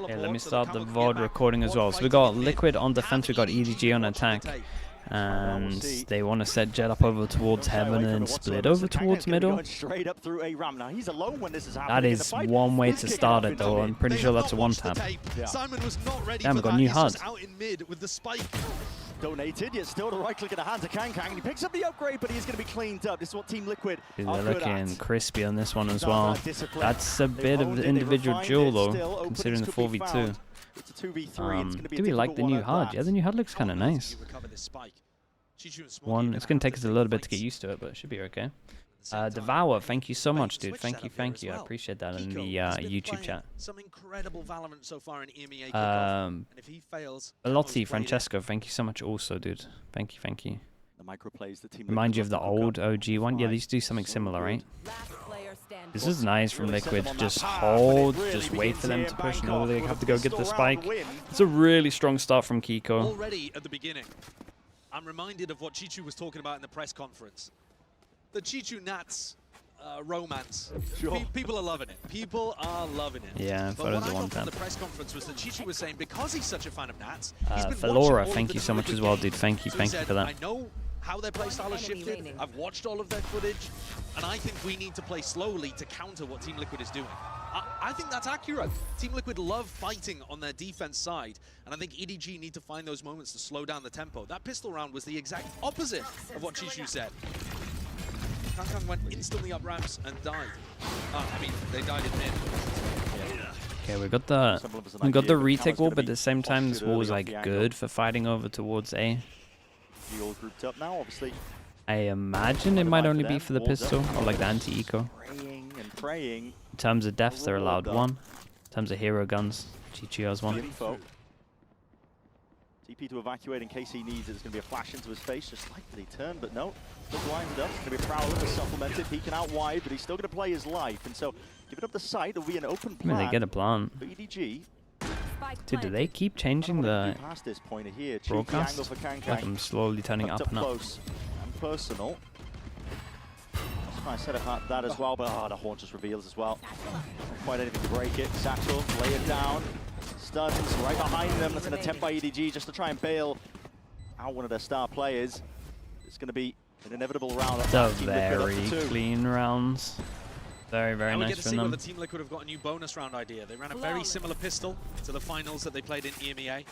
Okay, let me start the VOD recording as well. So we got Liquid on defense, we got EDG on attack. And they want to set Jet up over towards Heaven and split over towards middle. That is one way to start it though. I'm pretty sure that's a one tap. Damn, we got new HUD. Donated, yet still the right click in the hands of Kang, and he picks up the upgrade, but he's going to be cleaned up. This is what Team Liquid They're looking crispy on this one as well. That's a bit of the individual duel though, considering the 4v2. It's a 2v3. Do we like the new HUD? Yeah, the new HUD looks kind of nice. It's going to take us a little bit to get used to it, but it should be okay. Devour, thank you so much, dude. Thank you. I appreciate that in the YouTube chat. Some incredible Valorant so far in EMEA kickoff. And if he fails, Alotti, Francesco, thank you so much also, dude. Thank you. The micro plays the team. Remind you of the old OG one? Yeah, these do something similar, right? This is nice from Liquid. Just hold, just wait for them to push, and all they have to go get the spike. It's a really strong start from Kiko. Already at the beginning, I'm reminded of what Chichu was talking about in the press conference. The Chichu Nats romance. Sure. People are loving it. People are loving it. Yeah, but what I photos are one got from tap. the press conference was that Chichu was saying because he's such a fan of Nats, Felora, thank you so much as well, dude. Thank you for that. I know how their playstyle has shifted. I've watched all of their footage, and I think we need to play slowly to counter what Team Liquid is doing. I think that's accurate. Team Liquid love fighting on their defense side, and I think EDG need to find those moments to slow down the tempo. That pistol round was the exact opposite of what Chichu said. Kang went instantly up ramps and died. I mean, they died in mid. Okay, we got the retake wall, but at the same time, this wall is like good for fighting over towards A. All grouped up now, obviously. I imagine it might only be for the pistol or like the anti-eco. Praying. In terms of deaths, they're allowed one. In terms of hero guns, Chichu has one. TP to evacuate in case he needs it. There's going to be a flash into his face, just like he turned, but no. Still blinded up. It's going to be a Prowler to supplement it, peeking out wide, but he's still going to play his life. And so, giving up the site, it'll be an open plan. I mean, they get a plant. For EDG. Dude, do they keep changing the broadcast? Like I'm slowly turning up and up. Close and personal. I said about that as well, but the horn just reveals as well. Not quite anything to break it. Satchel, lay it down. Stuns right behind them. That's an attempt by EDG just to try and bail out one of their star players. It's going to be an inevitable round. So very clean rounds. Very nice from them. We get to see whether Team Liquid have got a new bonus round idea. They ran a very similar pistol to the finals that they played in EMEA.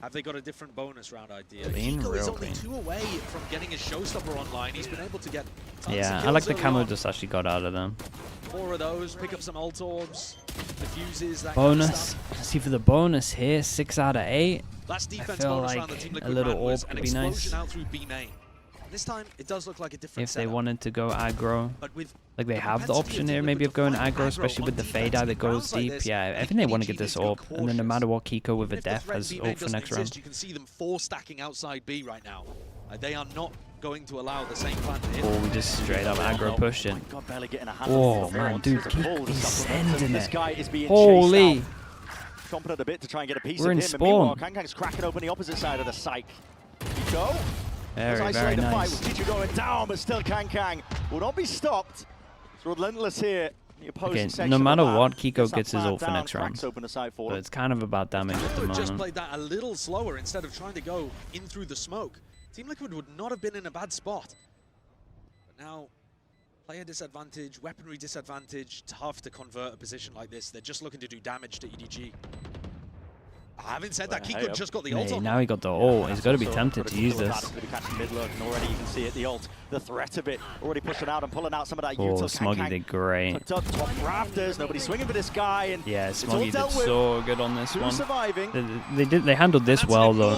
Have they got a different bonus round idea? Kiko is only 2 away from getting his showstopper online. He's been able to get tons of kills I like the camo on. just actually got out of them. 4 of those, pick up some ult orbs, diffuses, that bonus. kind of stuff. See for the bonus here, 6 out of 8. Last defense I feel bonus like round that Team Liquid a little ran was orb an could be nice. explosion out through B main. This time, it does look like a different If they setup. wanted to go aggro, But with like they have the option here maybe of going aggro, especially with the fade eye that goes deep. Yeah, I think they want to get this orb, and then no matter what, Kiko with a death has ult for next round. You can see them 4 stacking outside B right now. They are not going to allow the same plan to hit. Oh, we just straight up aggro push it. Oh man, dude, he's sending it. Holy! Chomping at a bit to try and get a piece We're of in him. spawn. Kang's cracking open the opposite side of the site. Kiko. Very nice. With Chichu going down, but still Kang will not be stopped. It's relentless here. Okay, no matter what, Kiko gets his ult for next round. But it's kind of about damage at the moment. Just played that a little slower instead of trying to go in through the smoke. Team Liquid would not have been in a bad spot. But now, player disadvantage, weaponry disadvantage, tough to convert a position like this. They're just looking to do damage to EDG. Having said that, Kiko just got the ult on. Now he got the ult. He's got to be tempted to use this. Already you can see it, the ult, the threat of it, already pushing out and pulling out some of that Oh, Smoggy did great. Top rafters, nobody swinging for this guy. And yeah, Smoggy did so good on this one. Surviving. They handled this well though.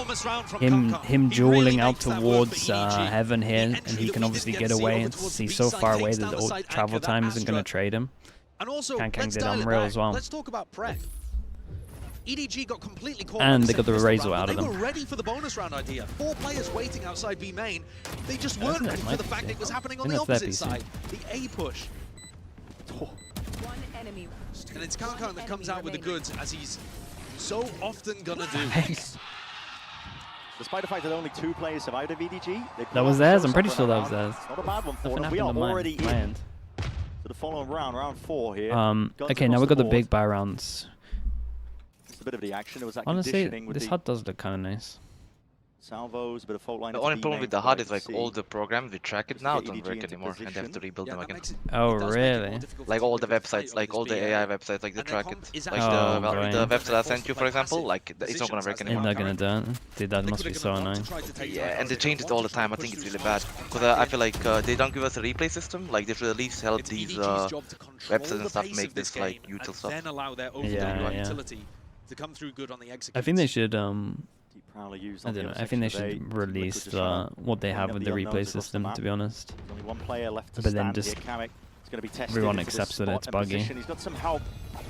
Him dueling out towards Heaven here, and he can obviously get away. And he's so far away that the travel time isn't going to trade him. And also, Kang did unreal as well. Let's talk about prep. EDG got completely caught. And they got the Razor out of them. They were ready for the bonus round idea. 4 players waiting outside B main. They just weren't ready for the fact that it was happening on the opposite side. The A push. And it's Kang that comes out with the goods, as he's so often gonna do. Despite the fact that only 2 players survived of EDG, that was theirs. I'm pretty sure that was theirs. Not a bad one for them. We are already in to the following round, round 4 here. Okay, now we got the big buy rounds. missed a bit of the action. There was that Honestly, conditioning with this the HUD does look kind of nice. salvos, a bit of fault line. The only problem with the HUD is like all the programs we track it now don't work anymore, and they have to rebuild them again. Oh, really? Like all the websites, like all the AI websites, like they track it. Like Oh, the right. website I sent you, for example, like it's not gonna work They're anymore. not gonna do it. Dude, that must be so annoying. Yeah, and they change it all the time. I think it's really bad because I feel like they don't give us a replay system. Like they should at least help these websites and stuff make this like util stuff. Yeah. To come through good on the I think they should I I don't know. I think they should release what they have with the replay system, to be honest. Only one player left to But then stand just here. Kamek is going to be tested everyone into this accepts that spot it's and buggy. position. He's got some help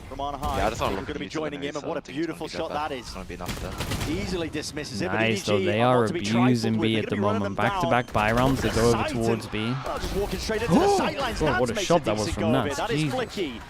from on high. Yeah, I just want to We're look going to be at joining him, and what a beautiful shot that is. It's gonna be enough for that. Easily dismisses it. Nice, but though. EDG They are are not to be trifled abusing with. B They're at the gonna be running moment. them Back-to-back down. buy rounds. They go over Sighted. towards B. Oh, just walking straight into the sidelines. God, what a Nats shot makes that a was decent from go of Nats. it. That is Jesus. flicky.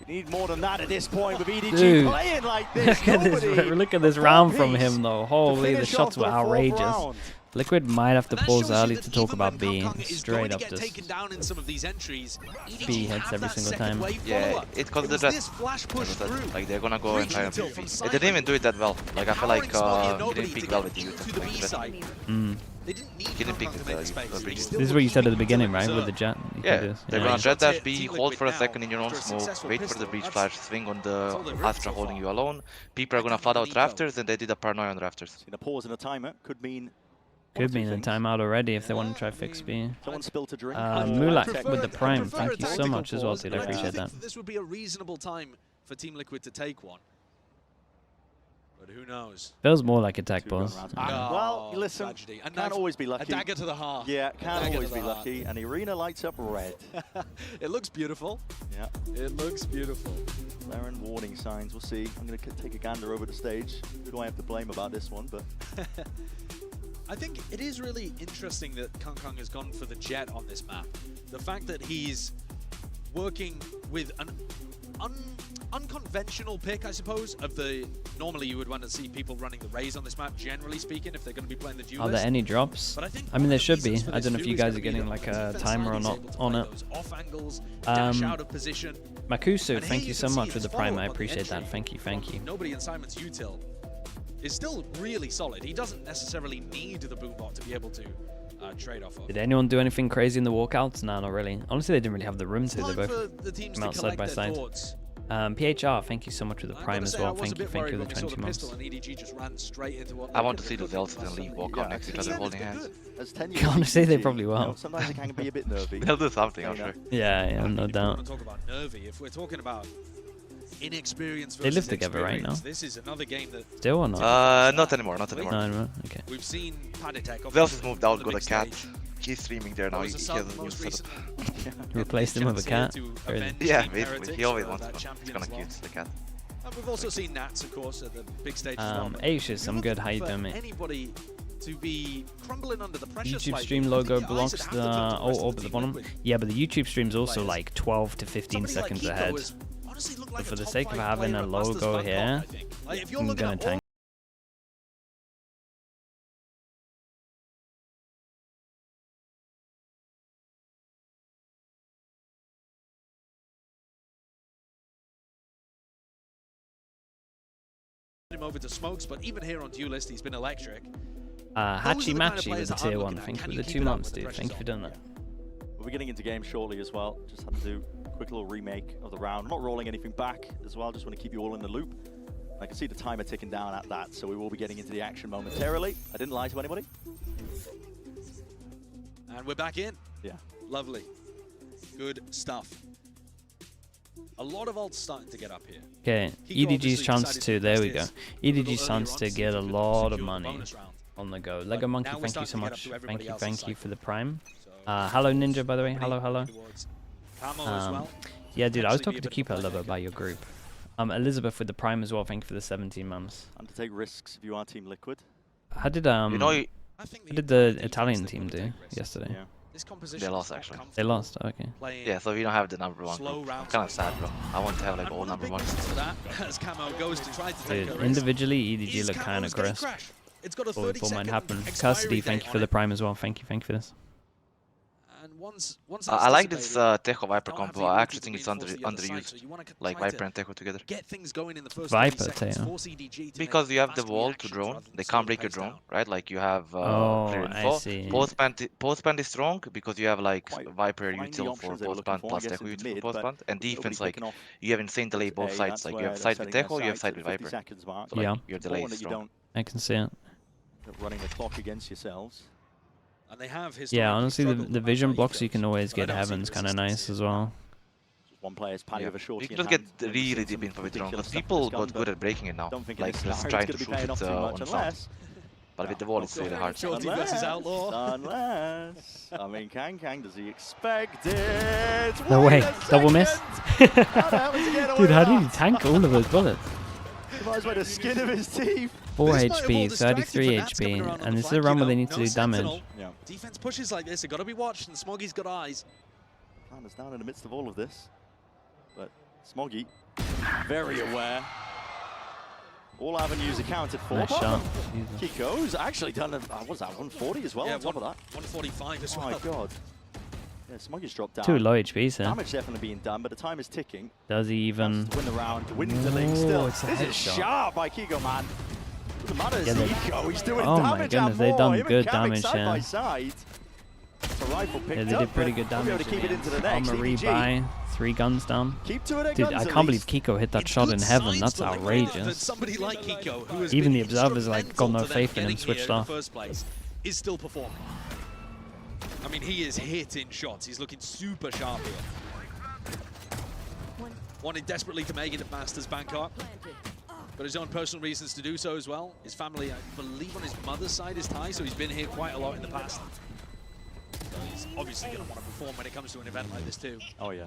You need more than that at this point with EDG Dude. playing like this. Look at this, Nobody look at this a round from piece him, though. to Holy, the finish shots off were the fourth outrageous. round. Liquid might have to And that pause shows you early that to talk even about when B. Kong is Straight going up to get just taken down in some of these entries, EDG B hits have every that single second time. wave Yeah, follow-up. it's because It the was this flash push through. like they're gonna go and try and Reaching until they didn't even do it that well. Like I feel like Powering he didn't to pick well get with the into the B util. side. Mm. They didn't need He didn't pick Kong the to make the space. They bridges. still This is what you said at the were beginning, keen to right? With the observe. jet. You Yeah, can do this. they're Yeah. gonna jet dash Team B, Liquid hold for a now, second in your own after a smoke, successful wait for the pistol, breach that's flash, swing on all the they've ripped Astra so holding far. you alone. People are gonna flood out rafters, and they did a paranoia on rafters. In a pause and a timer could mean Could be in a timeout already if they want to try fix B. someone spilled a drink. Mulak I with the prefer prime. a Thank you so tactical much as well, pause, dude. and I do appreciate think that. this would be a reasonable time for Team Liquid to take one. But who knows? Feels more like a tech Two gun boss. rounds. Oh, Well, listen, tragedy. A can't knife- always be A lucky. dagger to the heart. Yeah, A can't dagger always to be the heart. lucky. And the arena lights up red. It looks beautiful. Yeah, It looks beautiful. flaring warning signs. We'll see. I'm going to take a gander over the stage. Who do I have to blame about this one? But I think it is really interesting that Kong Kong has gone for the jet on this map. The fact that he's working with an unconventional pick, I suppose, of the... Normally you would want to see people running the Rays on this map, generally speaking, if they're going to be playing the duelist. Are there any drops? But I think I mean, one there of the should be. reasons for I this don't know if too you is guys gonna are be getting that like the a defense timer side or is not able to on play it. those off angles, dash out of position. Makusu, And thank here you so can much see for his the prime. I follow-up on the appreciate that. entry Thank you, thank from you. Nobody in Simon's util is still really solid. He doesn't necessarily need the boombot to be able to trade off of. Did anyone do anything crazy in the walkouts? No, not really. Honestly, they didn't really have the room to. They Time both for the teams came out to side collect by their side. thoughts. PHR, thank you so much for the I've prime gotta as say, well. I was a Thank you bit for worried the when we saw 20 the months. pistol and EDG just ran straight into what I want to see the Deltas and Leaf walk out next to each other holding hands. as 10 Honestly, they EDG, probably will. you know, sometimes they can be a bit nervy. They'll do something, I'm sure. Yeah, no If we doubt. want to talk about nervy, if we're talking about inexperience They versus live together right experience, now? this is another game that Still or not? Not anymore, not anymore. No, no, okay. we've seen Paditek. Vels has moved out, on got the a big cat. stage. He's streaming there now. Was He the has sub a new most setup. recent Replaced him with a cat. chance here to Crazy. avenge Yeah, Team basically. Heretics He always for wants that one. It's champion kind as of well. cute, the cat. And we've also seen Nats, of course, at the big stage as well. but Aishus, I'm you're good. looking How you for doing, mate? Anybody to be crumbling under the pressure YouTube slightly. stream I logo think your eyes blocks would the have to turn to the rest of over the Team bottom. Liquid. Yeah, but the YouTube stream's also players. like 12 to 15 Somebody like seconds Kiko ahead. has honestly looked like for a the top sake of 5 having player a at Masters logo Bangkok, here, I think. Like, if you're I'm looking gonna at tank. him over to Smokes, but even here on Duelist, he's been electric. Hachi the kind of Machi players with the that I'm tier 1. looking at. Thank you Can for you the keep 2 it up months, when the dude. Thank you for pressure's doing that. We'll be getting into game shortly as well. Just had to do a quick little remake of the round. Not rolling anything back as well. Just want to keep you all in the loop. I can see the timer ticking down at that, so we will be getting into the action momentarily. I didn't lie to anybody. And we're back in. Yeah. Lovely. Good stuff. A lot of ults starting to get up here. Okay, Kiko EDG's obviously chance decided to, to there we go. invest his a little EDG's chance earlier to on, get a seemed to lot of secure the money bonus round. on the go. But Lego Monkey, now we're thank you starting so to get up much. to everybody else's Thank you side. for the prime. So, Hello Ninja, by the way. somebody Hello. towards Camo as well. Yeah, dude, I was Potentially talking be to a bit of Keeper a Lover playmaker. by your group. Elizabeth with the prime as well. Thank you for the 17 months. And to take risks if you are Team Liquid. How did You know, I think how did the defense Italian they team wanna do take risks. yesterday? Yeah. This composition They is lost, not actually. They comfortable lost. Okay. playing yeah, so we don't have the number 1 slow group. I'm rounds kind of of sad, bro. I want to have like And all one of the number big 1. reasons for that, as Camo goes to try to take Dude, a risk, individually, EDG is look kind of Camo's getting crisp. crashed. It's got a Thought 30 might second happen. expiry Custody, date thank you on for the it. prime as well. Thank you for this. And once I like this dissipated, Techo Viper don't have combo. the I ability actually to think it's reinforce the other side, so underused. you wanna Like try Viper to and Techo together. get things going in the first Viper 30 seconds, tail. force EDG to Because make you have the fast wall to reactions drone. rather than They slow can't the break your pace drone, down. right? Like you have Oh, clear I info. see. Post plant is strong because you have like Quite Viper find the util for options they were post looking plant for, I plus guess, Techo into util for mid, post but plant. And with nobody defense, like picking off you have insane delay both A, sides. that's Like you where have they're side with setting their Techo, you have sights side at with 50 Viper. seconds mark. So like Yeah. your delay Important is that you strong. don't I can see it. end up running the clock against yourselves. And they have Yeah, honestly, the struggled vision about blocks you ethos, can always but I get don't see Heaven's the kind of resistance nice here. as well. Just one player's paddy with a shorty You can in just get hand. We've really seen deep some info with drone ridiculous because stuff from people this gun, got but good at breaking it now. don't think in Like this just scenario trying it's to going to be shoot paying it off too much on sound. unless... But with the wall, it's really hard. Shorty versus Outlaw. Unless... I mean, Kang, does he expect it? No Wait way. a Double miss. second! How the hell did he get away Dude, how with did he that? tank all of those bullets? He might as well the skin of his teeth. 4 This might have all HP, distracted 33 from Nats coming around HP, on and the this is a flank, run you where they know. need to No do sentinel. damage. Yeah. Defense pushes like this, they've got to be watched, and Smoggy's got eyes. Planner's down in the midst of all of this. But Smoggy, very aware. All avenues accounted for. Nice shot. Jesus. Kiko's actually done, what was that, 140 as well Yeah, on top of that? 145 as Oh well. my god. Yeah, Smoggy's dropped down. 2 low HPs here. Damage definitely being done, but the time is ticking. Does he even... To win the round, dwindling still. it's a This is headshot. sharp by Kiko, man. Doesn't matter, it's Yeah, they- Kiko. He's doing Oh my damage goodness, and they've more. done Him and good Kavik damage side by here. side. It's a rifle picked Yeah, they up, did pretty but good we'll be damage. able to keep it into the next. Armor EDG. rebuy, 3 guns down. Keep to it at Dude, guns I at can't believe least. Kiko hit that It's shot good in heaven. signs That's for Liquid that outrageous. somebody like Kiko, who has Even been the observer's like, got no instrumental to faith them in him, getting switched here in off. the first place, is still performing. I mean, he is hitting shots. He's looking super sharp here. Wanted desperately to make it at Masters Bangkok. Got his own personal reasons to do so as well. His family, I believe on his mother's side is Thai, so he's been here quite a lot in the past. So he's obviously going to want to perform when it comes to an event like this too. Oh, yeah.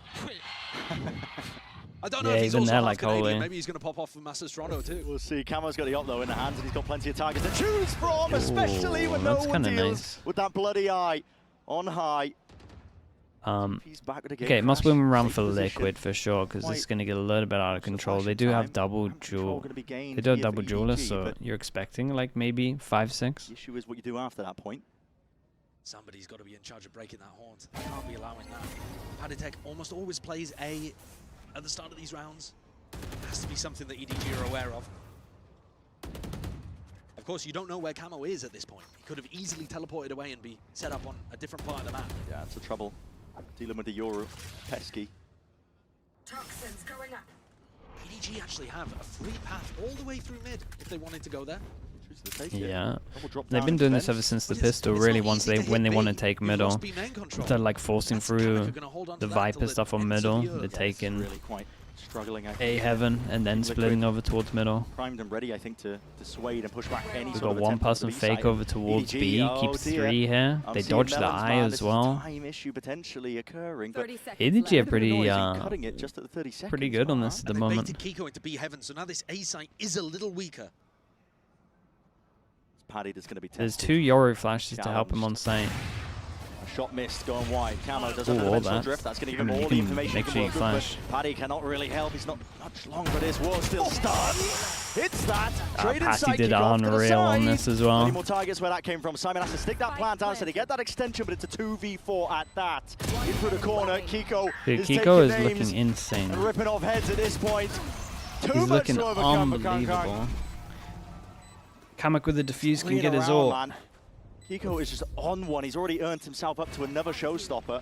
I don't know Yeah, if he's even also there, half like, Canadian. Holy. Maybe he's going to pop off for Masters Toronto too. We'll see. Camo's got the op, though, in the hands, and he's got plenty of targets to choose from, especially when no that's one kinda deals nice. with that bloody eye on high. He's back with a game Okay, must crash, win round safe for position. Liquid for sure, because this is going to get a little bit out of control. They do have double duel. They do have double duelists, so you're expecting like maybe 5-6. The issue is what you do after that point. Somebody's got to be in charge of breaking that haunt. Can't be allowing that. Paditech almost always plays A at the start of these rounds. It has to be something that EDG are aware of. Of course, you don't know where Camo is at this point. He could have easily teleported away and be set up on a different part of the map. Yeah, it's a trouble. Dealing with the Yoru. Pesky. Toxins going up. EDG actually have a free path all the way through mid if they wanted to go there. Chooses to take it. Yeah, Double drop they've down been in doing this defense. ever since the But it's pistol. not Really, easy once to they hit when they want to B. take You've middle, lost B main control. instead of like forcing That's through Kamek are gonna hold on to the that Viper till it stuff on ends middle, the earth. they're It's taking really quite struggling. I A think. heaven and then Liquid splitting over towards middle. Primed and ready, I think, to dissuade and push back any We've sort got of one attempt onto the person B fake side. over towards EDG, B, oh keeps dear. 3 here. I'm They seeing dodge the Melon's eye man. as This is well. a time issue potentially occurring, but 30 seconds EDG are left. pretty cutting it just at the 30 seconds pretty good on this mark. at the And they moment. baited Kiko into B heaven, so now this A site is a little weaker. It's Paddy that's going to be tested. There's 2 Yoru flashes to help him on site. A shot missed going wide. Camo does have Ooh, an all dimensional that. drift. That's going to I give mean, him you all the can information. make he sure you can work with, flash. but Paddy cannot really help. He's not much long, but his will still start. Hits that. Trade Patty inside did kick off to the unreal on side. this as well. Any more targets where that came from? Simon has to stick that plant down so they get that extension, but it's a 2v4 at that. In through the corner, Kiko Dude, is Kiko is taking names looking insane. and ripping off heads at this point. Too He's much looking to overcome for Kang. unbelievable. Kamek with the defuse can Playing get his around, ult. man. Kiko is just on one. He's already earned himself up to another showstopper.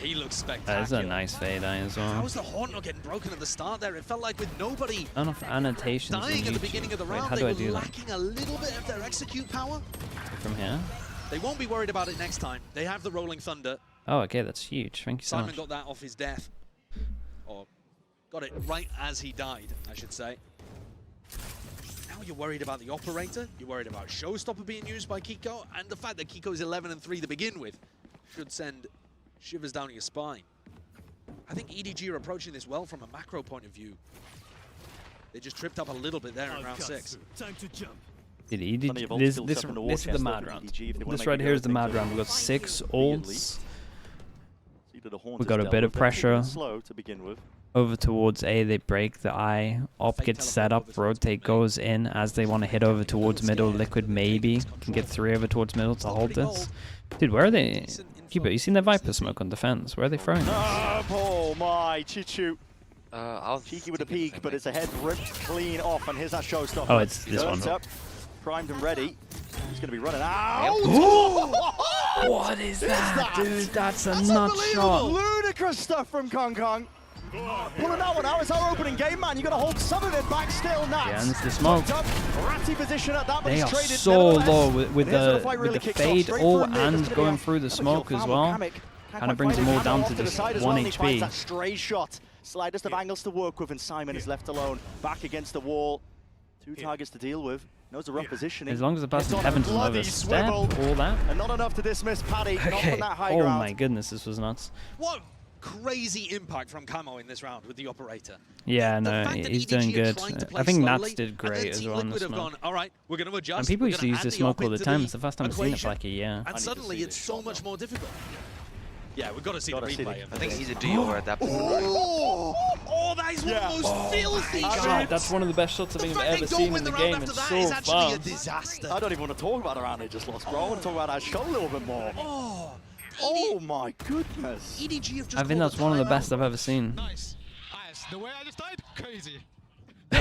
He looks That spectacular. is a nice fade eye as How well. was the haunt not getting broken at the start there? It felt like with nobody Enough annotations in dying at the beginning of the YouTube. Wait, round, how they do I were do that? lacking a little bit of their execute power. From here? They won't be worried about it next time. They have the Rolling Thunder. Oh, okay, that's huge. Thank you so Simon much. got that off his death. Or got it right as he died, I should say. Now you're worried about the operator, you're worried about Showstopper being used by Kiko, and the fact that Kiko's 11-3 to begin with should send shivers down your spine. I think EDG are approaching this well from a macro point of view. They just tripped up a little bit there in round 6. Time to jump. Did Plenty EDG, of ults this built this up in the war this is the chest mad for round. EDG if they wanna This make right it here go is the things mad up round. We've got 6 immediately. ults Either the Haunt We've is got a dealt bit of with, they're keeping it pressure. slow to begin with. over towards A. They break the eye. Op Fake gets set teleport up. over towards Rotate mid. goes in as they want to hit over towards middle. Liquid maybe can get 3 over towards middle to hold this. Dude, where are they? Decent Keeper, you seen their Viper smoke on defense? Where are they throwing? Oh my, Chichu. I was Cheeky with a thinking the peek, same but thing. it's a head ripped clean off, and here's that showstopper. Oh, it's this one. Turns up, primed and ready. He's going to be running out. What is that, dude? That's a nut unbelievable. shot. Ludicrous stuff from Kong Kong. Pulling that one out. It's our opening game, man. You got to hold some of it back still, Nats. Yeah, and it's the smoke. Ratty position at that, but They he's are traded so nevertheless. low with And here's where the fight really kicks off. fade Straight all for a mid. It's and gonna be going a- through the that's a smoke kill as foul. well. Kamek Kind can't of brings quite them all find down it. to Off the just side as 1 well, and he finds that HP. stray shot. Slightest of angles to work with, and Simon is left alone. Back against the wall. 2 targets to deal with. Knows the rough positioning. As long as the It's person on a happens bloody another step, swivel. all that. And not enough to dismiss Paddy. Not Okay. from that high Oh ground. my goodness, this was nuts. What crazy impact from Camo in this round with the operator. Yeah, The no, fact that he's EDG doing are good. trying to play I think slowly, Nats did and great then as Team well on the Liquid have smoke. gone, all right, we're going to adjust. And people we're used to gonna use add this the smoke op all the into time. It's the first time I've seen it for equation. like a year. And need to suddenly see it's this so shot, much more difficult. Yeah, we've got to see Gotta the see replay. the- of I think this. EDG over adapted. Oh, that is one of those filthy God, shots. that's one of the best shots I The think I've fact ever they don't seen win in the the round game. after It's that is so actually a fast. disaster. I don't even want to talk about the round they just lost, bro. I want to talk about that shot a little bit more. Oh, Oh my goodness. EDG have just I think called that's a one of the timeout. best I've ever seen. Nice. The way I just died, crazy.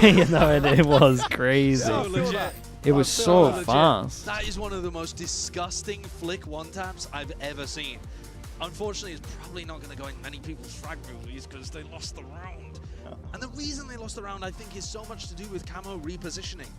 You know, it was crazy. Yeah, I feel that. It was I feel so that. fast. That is one of the most disgusting flick one-taps I've ever seen. Unfortunately, it's probably not going to go in many people's frag movies because they lost the round. And the reason they lost the round, I think, is so much to do with Camo repositioning.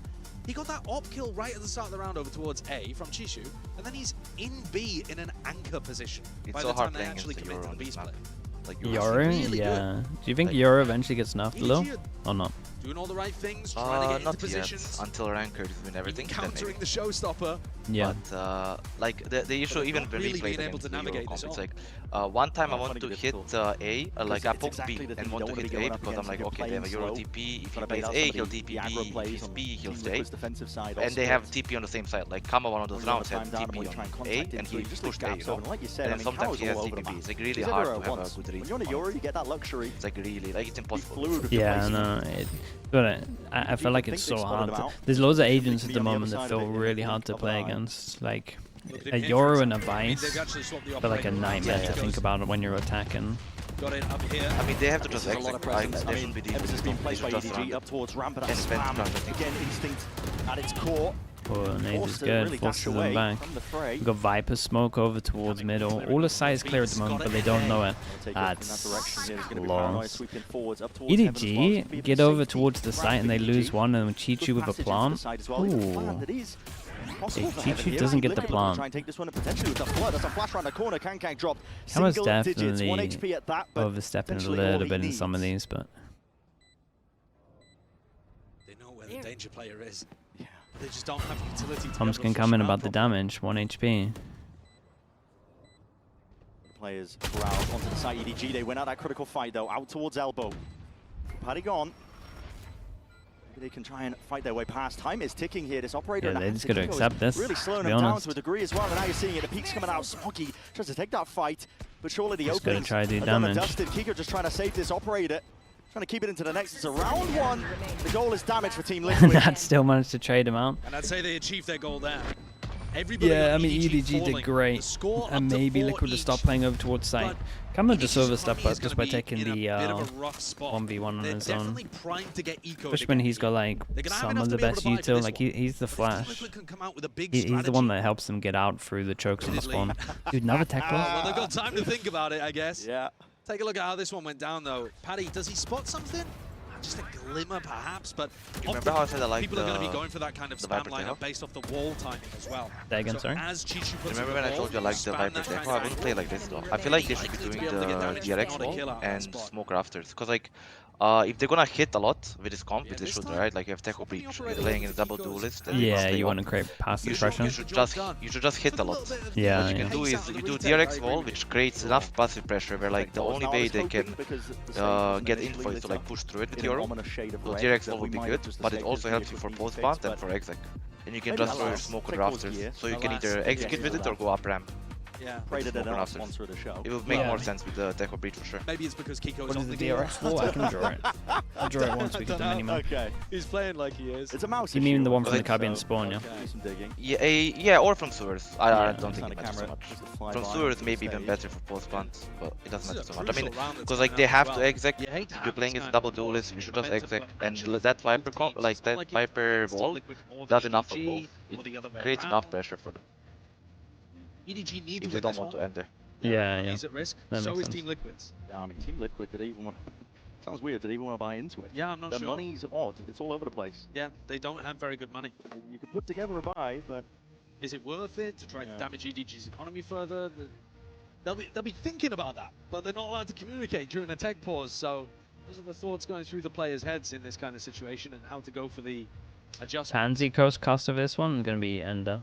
He got that op kill right at the start of the round over towards A from Chishu, and then he's in B in an anchor position It's by so the hard time they playing actually against commit to Euro the on B this split. map. Like Yoru? really Yeah. Do you think Like- Yoru eventually gets nerfed a little? EDG Or not? doing all the right things, trying to get into Not positions, yet. Until rankers win everything. even then maybe. countering the showstopper. Yeah. But like the issue, But even not when we really played being able against to the Euro navigate comp, this it's on. like one time I Oh, want funny to bit hit difficult. A, Because like I it's poked exactly B the thing and you want don't to wanna hit be A going up because I'm against like, if you're okay, they have a playing Euro slow. TP. If he Trying to plays bait out A, somebody he'll the TP aggro B. plays If on B, he'll Team stay. Liquid's defensive side And or they have split. TP on the same side. Like Kama one of those When you rounds have had time down and when TP you try and on contact A him, and so he you just pushed leave A. gaps open. Like you said, And I then mean, sometimes Cao's he has all over the TPP. map. It's like really He's hard everywhere to at have a once. good read. When you're on a on Euro, him. you get that luxury. It's like really, like it's impossible. Fluid with Yeah, placing. no. But I feel like think it's they've so spotted hard. him out. There's loads of They agents could at be the on the moment other that side of feel it in really the hard to blink of play an eye. against. Like Look at a him here, Yoru for and a example. I mean, Vice. they've actually swapped the Feel like a operator. nightmare Yeah. to think about when you're attacking. Got it up here. I mean, they have to This just is a lot of exit, right? presence. I There mean, should be the emphasis being placed by just EDG around up towards ramp, but that And defend spam, front, I think. again, instinct at its core. Oh, Nade is Forced to good. really dash Forces them away back. from the fray. We've got Viper smoke over towards middle. All the sides clear at the moment, but they don't know it. They'll take off in that That's direction here. There's gonna be paranoia close. sweeping forwards up towards Heaven as well. It's gonna be a EDG bit get of over safety towards the grab site and for they lose EDG. one, and then Good Chichu with a passage into the plant. side as well. Even a plant Ooh. that is possible for Chichu Heaven here. doesn't get the Liquid looking to plant. Try and take this one and potentially with the flood. That's a flash around the corner. Kank drop. Camo's Single digits, 1 definitely HP at that, but overstepping a potentially all little he bit in some of needs. these, but They know where the danger player is. Yeah. They just don't have utility to be Toms able to can flush come in him out about the properly. damage, 1 HP. Players corralled onto the side. EDG, they win out that critical fight though, out towards elbow. Paddy gone. Maybe they can try and fight their way past. Time is ticking here. This operator Yeah, and they just gotta Kiko is accept this, really slowing to be them down honest. to a degree as well. And now you're seeing it. The peak's coming out. Smoky tries to take that fight, but surely the Just gotta openings try to do are done and damage. dusted. Kiko just trying to save this operator, trying to keep it into the next. It's a round one. The goal is damage for Team Liquid. That still managed to trade him out. And I'd say they achieved their goal there. Everybody Yeah, on I mean, EDG falling. did great, The score and up to maybe 4 Liquid to each, stop playing over towards site. but Cameron just EDG's overstepped economy is just gonna by be taking in a the bit of a rough spot. 1v1 on They're his own. definitely primed to get eco. Especially when he's got like They're gonna have some enough of to the be able best to buy for util. this Like one. he's the If Team Flash. Liquid can come out with a big He's the one strategy, that helps them get out through the chokes on the spawn. Admittedly. Dude, another tech well, loss? they've got time to think about it, I guess. Yeah. Take a look at how this one went down, though. Paddy, does he spot something? Just a glimmer, perhaps, but Remember how I said I like people are going to be the- going for that kind of the spam Viper lineup Deco? based off the wall timing as well. Say again, So sorry? as Chichu puts Remember in when the I told you I ball, like the spam Viper that Deco? kind I of wouldn't angle. play like this though. I feel like they should be Likely to doing be able to get the damage, DRX not a wall kill out of that and spot. smoke rafters. Because like, if they're gonna hit a lot with this comp, Yeah, with this this shooter, time, right? Like you have Techo swapping the Breach, operator playing in a with double Kiko's duelist. Yeah, you want to create passive You pressure. should just hit a lot. Yeah, What you can do is you do DRX wall, which creates enough passive pressure where like the only way they can get info is to like push through it with Euro. So DRX wall would be good, but it also helps you for post plant and for exec. And you can just throw your smoke on rafters, so you can either execute with it or go up ramp. Yeah. Pray that they Smoke don't after. sponsor the show. It would make Yeah. more sense with the Deco Breach for sure. Maybe it's because Kiko's What on is the the game. DRX wall? I can draw it. I'll draw it once we get the mini map. Okay. He's playing like he is. It's a mouse You issue, mean the one I from the think, cabin so spawn, yeah? do some digging. Yeah, yeah, or from sewers. I don't It's think on it the matters so camera, much. just to fly From by sewers, onto maybe the even stage. better for post plants, but it doesn't This matter is so a much. I mean, crucial round that's because like coming they up have as to well. exec. You hate to If have you're playing this as a kind double of duelist, you should just momentum, exec, but and actually that Viper both teams, like it's not that like it Viper affects Team wall Liquid more than does enough for EDG both. or the other It way creates around. enough pressure for them EDG need to if they win don't this want to one. enter. Yeah, yeah. He's at risk. That So makes is sense. Team Liquid's. Yeah, I mean, Team Liquid, did they even want... Sounds weird, did they even want to buy into it? Yeah, I'm not The sure. money's odd, it's all over the place. Yeah, they don't have very good money. You could put together a buy, but... Is it worth it to try to Yeah. damage EDG's economy further? They'll be thinking about that, but they're not allowed to communicate during a tech pause. So those are the thoughts going through the players' heads in this kind of situation and how to go for the adjustment. Pansy cost of this one is going to be Ender.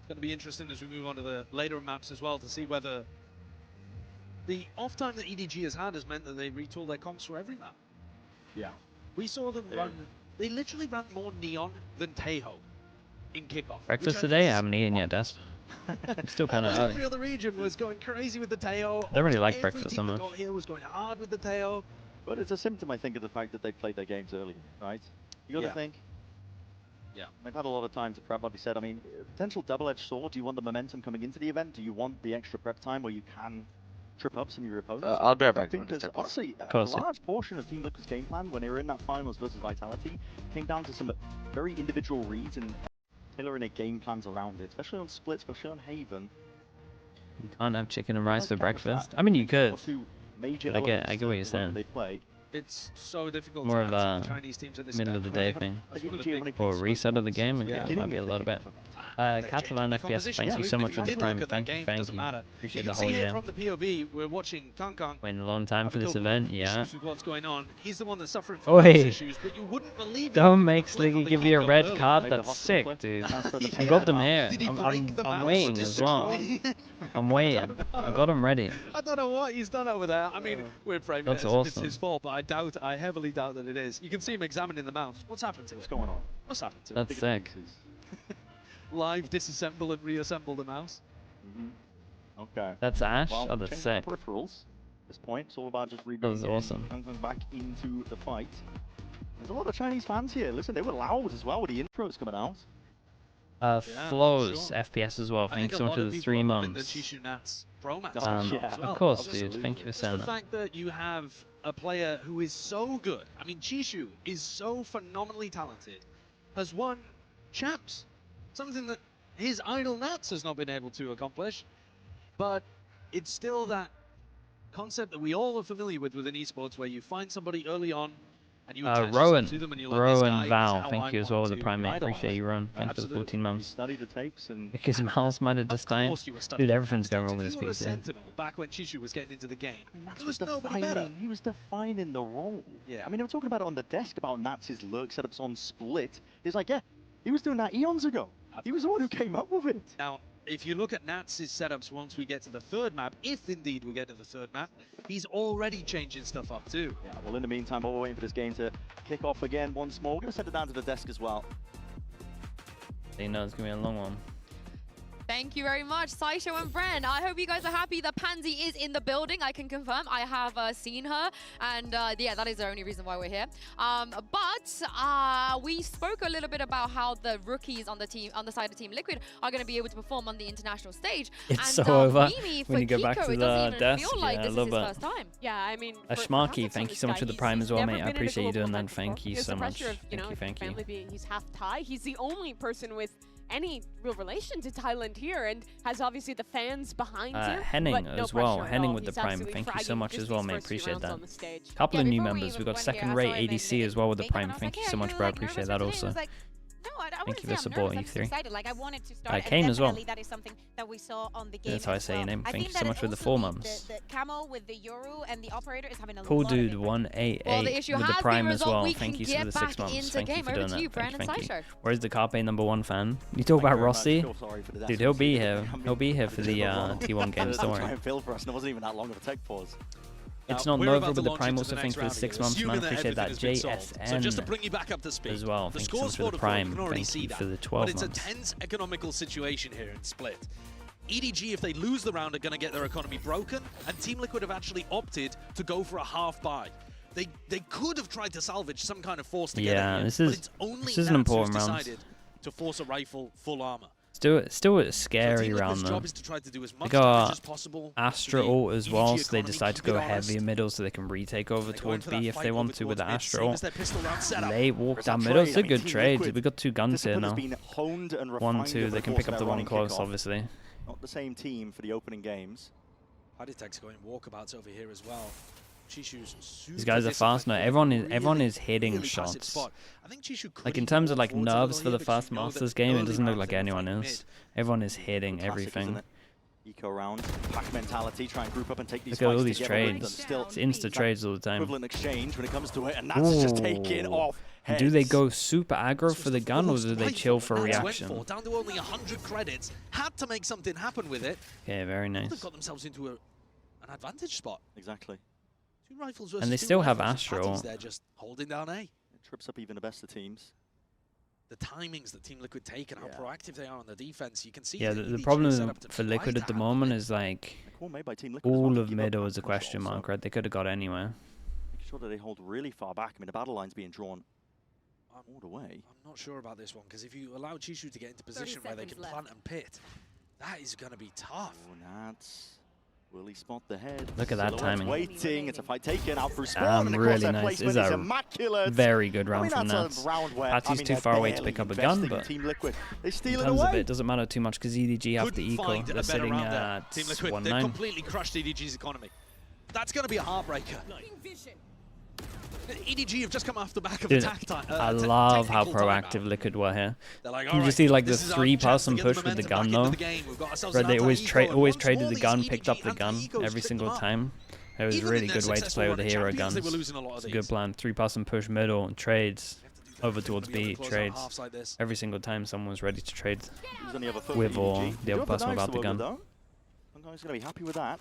It's going to be interesting as we move on to the later maps as well to see whether the off time that EDG has had has meant that they retool their comps for every map. Yeah. We saw them run. They literally ran more Neon than Tejo in kickoff. Breakfast which I today? I think haven't eaten yet, Desp. I'm still kind of Every early. other region was going crazy with the Tejo. I don't really like Every breakfast team so that much. got here was going hard with the Tejo. But it's a symptom, I think, of the fact that they played their games early, right? You got to Yeah. think. Yeah. They've had a lot of time to prep, like we said. I mean, potential double-edged sword. Do you want the momentum coming into the event? Do you want the extra prep time where you can trip up some of your opponents? I'll be right I back. think because honestly, a course, yeah. large portion of Team Liquid's game plan when they were in that finals versus Vitality came down to some very individual reads and tailoring their game plans around it, especially on Split, especially on Haven. You can't have chicken and rice for Kind of breakfast. that. I mean, you Or could. two major But I get elements what to you're the way saying. They play. It's so difficult More to of answer a the Chinese teams in this middle of the day thing. That's one of the big Or reset of the game, Yeah. okay, might be a little bit. Catalan FPS, compositions. thank you so much for If the you did prime. look at that Thank you, game, thank doesn't you. matter. Appreciate You the can whole see it game. from the POV. We're watching Kang. Waiting a long time for this event, yeah. With what's going on. He's the one that's suffering from Oi. these issues, but you wouldn't believe it. Don't make Clip on Sliggy the give you a Kiko red early. card, Made the that's hospital sick, clip, dude. transferred the I got them mouse. here. Did he I'm break the I'm mouse waiting or as just well. destroy? I'm waiting. I got them ready. I don't know what he's done over there. I mean, we're framing That's it as if it's awesome. his fault, but I heavily doubt that it is. You can see him examining the mouse. What's happened to What's it? going on? What's happened to it? That's Bigger sick. pieces. Live disassemble and reassemble the mouse. Okay. That's Ash? Well, Oh, that's changing sick. peripherals. At this point, it's all about just That was rebooting awesome. and going back into the fight. There's a lot of Chinese fans here. Listen, they were loud as well with the intros coming out. Yeah, Flows sure. FPS as well. I Thank think you a so much lot for of the people 3 are loving months. The Chishu Nats Pro Mats Yeah, as well. Of course, absolutely. dude. Thank you for Just saying the that. fact that you have a player who is so good. I mean, Chishu is so phenomenally talented. Has won champs. Something that his idol Nats has not been able to accomplish. But it's still that concept that we all are familiar with within esports, where you find somebody early on and you attach yourself Rowan. to them and you're like, this guy Rowan is Val, how thank I you as want well with the to prime, mate. idolize. Appreciate you, Ron. Thanks for the Absolutely. 14 You months. study the tapes and Because Miles might have this Of time. course you were studying Dude, everything's the going wrong Nats. with this If you were a PC. Sentinel back when Chishu was getting into the game, Nats there was was nobody better. defining. He was defining the role. Yeah. I mean, they were talking about it on the desk about Nats' lurk setups on Split. He's like, yeah, he was doing that eons ago. He was the one who came up with it. Now, if you look at Nats' setups once we get to the third map, if indeed we get to the third map, he's already changing stuff up too. Yeah, well, in the meantime, while we're waiting for this game to kick off again once more, we're going to send it down to the desk as well. You know it's going to be a long one. Thank you very much, Saisho and Bren. I hope you guys are happy. The Pansy is in the building. I can confirm. I have seen her, and yeah, that is the only reason why we're here. But we spoke a little bit about how the rookies on the team, on the side of Team Liquid, are going to be able to perform on the international stage. It's and, so over Mimi, when you for go back Kiko, to it the doesn't even desk. feel like Yeah, I this is love his that. first time. Yeah, I mean, Ashmarky, thank you so much for the prime as well, mate. I appreciate you doing that. Thank you so much. Thank you. He's half Thai. He's the only person with any real relation to Thailand here, and has obviously the fans behind him. Henning but no as well. pressure at Henning all. with the He's prime. absolutely Thank you so fragging much just as well, these mate. first few Appreciate rounds that. on the stage. Couple Yeah, of new before we members. even We've got went second here, I rate saw him in ADC as well with the Bangkok, prime. and I was Thank like, you so "Hey, much, are bro. I you, like, appreciate nervous that or something?" He also. was like, "No, I Thank wouldn't you say for I'm supporting nervous. you I'm three. just excited. Like, I wanted to start, and Kane as well. definitely that is something that we saw on the game That's how I as say your well. name. I Thank think you so that much for the also 4 months. The camo with the Yoru and the operator is having a Cool lot of dude impact. 188 Well, the issue with the has been prime as resolved. well. We Thank can you for get the back 6 months. into Thank you game. for Over doing to you, that. Bran and Thank you. Saisho. Where's the Carpe #1 fan? You talk Thank you about very much. Rossi? Feel sorry for the Dude, desk. he'll be I here. mean, He'll be here for it's the a bit of a T1 games. Don't Don't try worry. and feel for us, and it wasn't even that long of a tech pause. It's not we're Nova about to with the launch Prime into also the thanks next for the round 6 here, months, man. assuming that Appreciate that. everything has been solved. So just to JSN bring you back up to speed, as well. the Thank you score's so much for the 4-4, Prime. you can already Thank see you that. for the But 12 it's a months. tense economical situation here in Split. EDG, if they lose the round, are going to get their economy broken, and Team Liquid have actually opted to go for a half buy. They could have tried to salvage some kind of force together Yeah, here, this but is it's only an Nats important who's round. decided to force a rifle full armor. Still a So scary Team round Liquid's though. job is to try to do as They much damage got as possible. Astra to the ult as well, EDG so they economy, decide to keep it go honest. heavier middle so they can retake over They're going towards for that B if fight they over want to with towards the mid, Astra seeing ult. as their pistol round setup. Late walk There's down that middle. trade. It's a I mean, good Team trade. Liquid, We got 2 guns here discipline has now. been honed and 1, refined 2. over They the can course pick of up the their one running close, kickoff. obviously. Not the same team for the opening games. Haditech's going walkabouts over here as well. Chishu's super These guys are fast now. disciplined, Everyone is really hitting passive shots. spot. I think Chishu could Like in even terms of walk like forwards a nerves little for here the because first you know Masters that game, it early doesn't look rounds like in the anyone fight is. mid. Everyone is hitting Classic, isn't everything. it? Eco round, pack mentality, try and group up and take these Look at all fights these together, but trades. still It's insta trades all the time. equivalent exchange when it comes to it, and that's just taken Ooh. off. Do they heads. go super aggro This for was the gun or forced do they rifle chill that for Nats went reaction? for, down to only 100 credits, had to make something happen with it. Yeah, very They've nice. got themselves into an advantage spot. Exactly. 2 rifles versus And they 2 still have rifles, Astra Patty's ult. there just holding down A. It trips up even the best of teams. The timings that Team Liquid take and how proactive they are on the defense, you can see Yeah, that the EDG problem is set up to for try Liquid at the that, moment but is like A call made by Team Liquid as well all to of give up middle that is a control, question so mark, right? They could have got anywhere. Make sure that they hold really far back. I mean, the battle line's being drawn all the way. I'm not sure about this one, because if you allow Chishu to get into position where they can seconds plant and pit, that is going to be tough. Oh, Nats. Will he spot the head? Look at that Silhouette's timing. waiting. It's a fight taken out through spawn. And of course, Really their nice. placement This is is a immaculate. very good I round mean, from that's Nats. a round where, Patty's too far away to pick up a gun, but Team Liquid, they in steal it terms of away. it doesn't matter too much because EDG have the Couldn't eco. find They're a better sitting round there. at Team Liquid, they've 1-9. completely crushed EDG's economy. That's going to be a heartbreaker. EDG have just come off the back of Dude, attack time. I love how proactive Liquid were here. They're like, You all right, just see like the this is our chance to 3-person get push with the momentum gun back though. into the game. We've got ourselves Right, an they always anti-eco, and always once traded more the these gun, EDG picked up the gun anti-ecos every took single them out. time. It was Even really in their good way to successful play with run the at hero Champions, guns. they were losing a lot of It's a these. good plan. 3-person push middle and trades over towards Maybe able B, to close out trades. halves like this. Every single time someone was ready to trade Who's on the other foot with for or EDG? the They other do have person knives without to the work with, gun. though. Hongkong's going to be happy with that.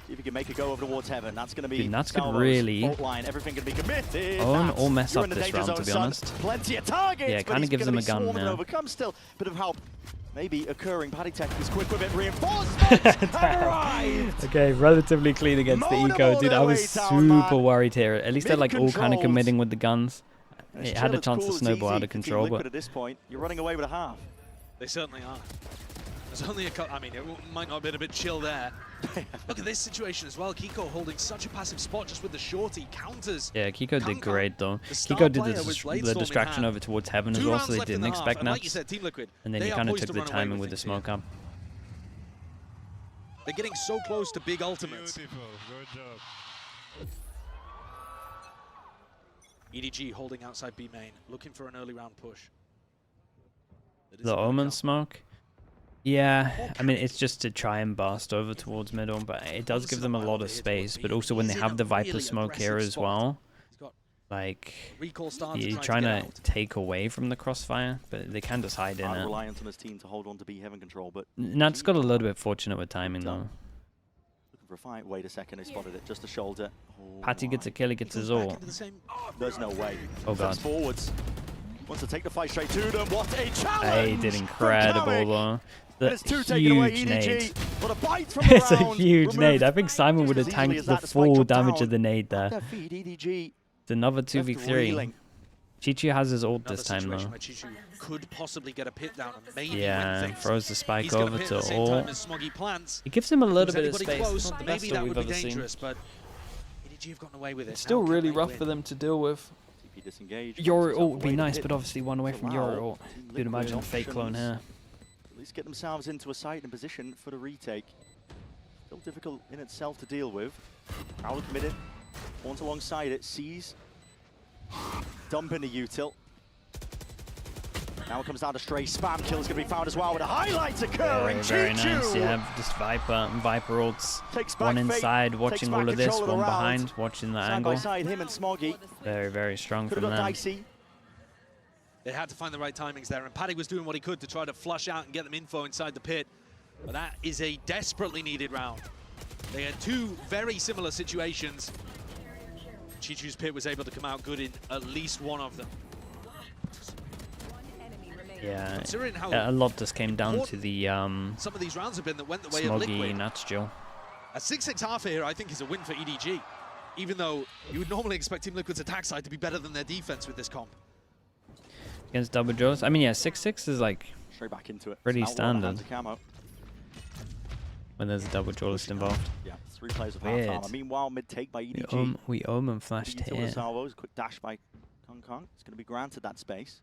See if he can make it go over towards heaven. That's going to be Dude, Nats could Salvo's really fault line. Everything can be committed. own Nats, or mess you're up in the this danger round, zone, to be son. honest. Plenty of targets. Yeah, it but kinda he's gives gonna them a be gun, swarmed and yeah. overcome still. Bit of help maybe occurring. Paddytech is quick with it. Reinforcements have arrived. Okay, relatively clean against the eco. Dude, I was super worried here. At least they're like all kind of committing with the guns. It had a chance to snowball out of control, but at this point, you're running away with a half. They certainly are. There's only a couple. I mean, it might not have been a bit chill there. Look at this situation as well. Kiko holding such a passive spot just with the shorty counters. yeah, Kiko did great though. The star Kiko did player with Blade the Storm in distraction hand. over towards heaven as 2 well, rounds so they left in didn't the half, expect and like you Nats. said, Team Liquid, And then they he are kind of poised took to the run away timing with the things here. smoke up. They're getting so close to big ultimates. Beautiful, good job. EDG holding outside B main, looking for an early round push. That is The gonna Omen come. smoke? Yeah, I mean, it's just to try and blast over towards middle, but it does give them a lot of space. But also when they have the Viper smoke here as well, He's got like, recall stance you're and trying to to get out. take away from the crossfire, but they can just hide in it. Reliant on his team to hold on to be heaven control, but Nats got a little bit fortunate with timing though. looking for a fight. Wait a second, they spotted it. Just a shoulder. Oh Patty gets my. a kill, he gets He his goes back ult. into the same- There's no way. Oh god. Steps forwards. Wants to take the fight straight to them. What a challenge! Hey, did from incredible Kamik. though. And The it's 2 taken away. huge EDG. nade. But a bite from the It's a round. huge nade. I Removed think Simon would have just as easily tanked as the that. Spike full dropped damage down. of the nade On there. their feet, EDG It's another left 2v3. reeling. Chichi has his ult Another this time situation though. where Chichu could possibly get a pit down and maybe Yeah, win things. throws the spike He's gonna over pit to at the same time ult. as Smoggy plants. It gives him a little Is bit of anybody space. close? Not the Maybe best that ult we've would be ever seen. dangerous, but EDG have gotten away with it. It's still How can really they rough win? for them to deal with. TP disengaged. Your Finds ult would himself be a way to nice, hit but obviously one away from your Wow. ult. Team You'd Liquid imagine a fake clone options. here. At least get themselves into a site and position for the retake. Still difficult in itself to deal with. Prowler committed. Horns alongside it. Sees. Dumping the util. Now it comes down to stray spam. Kill's going to be found as well with the highlights occurring. Very Chichu nice. Yeah, just Viper and Viper ults. takes back One fate, inside, takes watching back all of this. control of the One round. behind, watching the Side by angle. side, him and Smoggy. Very, very strong Could from have got them. dicey. They had to find the right timings there, and Paddy was doing what he could to try to flush out and get them info inside the pit. But that is a desperately needed round. They had two very similar situations. Chichu's pit was able to come out good in at least one of them. Yeah, Considering how a lot just came down to the some of these rounds have been that went the way of smoggy Liquid. nuts, Joe. A 6-6 half here, I think, is a win for EDG. Even though you would normally expect Team Liquid's attack side to be better than their defense with this comp. Against double Joes. I mean, yeah, 6-6 is like Straight back into it. pretty Now standard camo. when there's a double duelist involved. Yeah, 3 players of Weird. half armor. Meanwhile, mid take by EDG. We omen flashed Into here. salvos, quick dash by Kong Kong. It's going to be granted that space.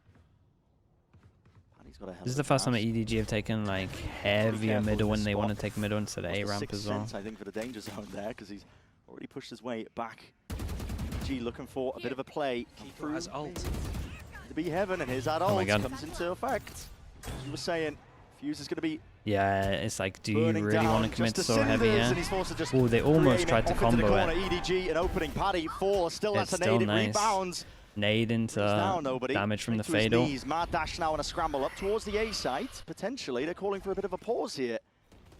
Paddy's got a hell This is of the a first time that pass. EDG have taken like heavier careful middle with when this they want to spot. take middle instead of Lost A the ramp sixth as well. sense, I think, for the danger zone there, because he's already pushed his way back. EDG looking for a bit of a play. Kiko has ult. To be heaven, and here's that Oh my ult God. comes into effect. As you were saying, Fuse is going to be Yeah, it's like, do you burning really down want to commit just so the heavy? cylinders, Yeah. and he's forced to just Oh, they almost re-aim tried to off into the combo corner. it. EDG, an opening. Paddy, 4, still It's that's a still nade. It nice. rebounds. Nade into Down, nobody. damage from the Straight to his fatal. knees. Mad dash now and a scramble up towards the A site. Potentially, they're calling for a bit of a pause here.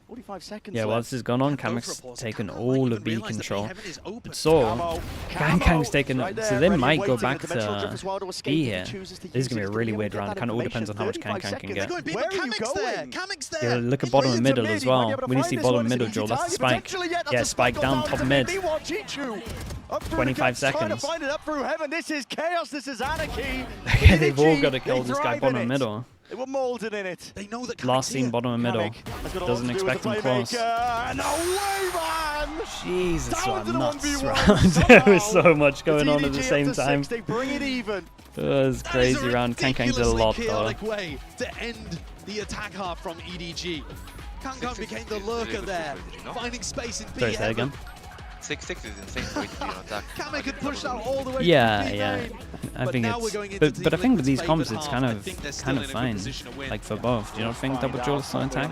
45 seconds Yeah, left. while this has gone on, Go for a Kamek's pause. taken Camo all might of B even realise that control. Heaven is open. So, Camo, Kang's taken right so there, they ready, might go waiting, back the dimensional drift to as well to escape B if he here. chooses to This is use going to be it. a really He'll weird get round. that It kind of all depends on how much 35 Kang can seconds. get. Going big, Where but are you Kamek's there. going? Kamek's Yeah, there. look at He's bottom ready and to middle mid. as He might be well. able to We need to find see this bottom one. middle, It's Joel. an That's the easy spike. target, Potentially, yeah, that's Yeah, a spike down, on top to mid. Meanwhile, Chichu up through 25 the guts, trying to seconds. find it up through heaven. This is chaos. This is anarchy. Okay, they've all EDG, got to kill they this guy thrive bottom in and it. middle. They were molded in it. They know that Last Kamek's seen here. bottom and middle. Kamek has got a lot Doesn't to do with expect the him close. playmaker. No way, man! Jesus, Down what to a the nuts 1v1 round. There was somehow. so much going on It's at the EDG same up to time. 6, they bring it even. It was That is crazy a round. Kang did a lot though. chaotic way to end the attack half from EDG. Kang became the lurker there, finding space in B. Sorry, say Heaven. again. 6-6 is insane for EDG on attack. Kamek had pushed out all the way Yeah, from B yeah. main. I But think now we're it's, going into Team but I think with Liquid's these comps, favourite it's half. kind I think they're still in a good fine, position to win. like for both. Do you not think double duelist on attack?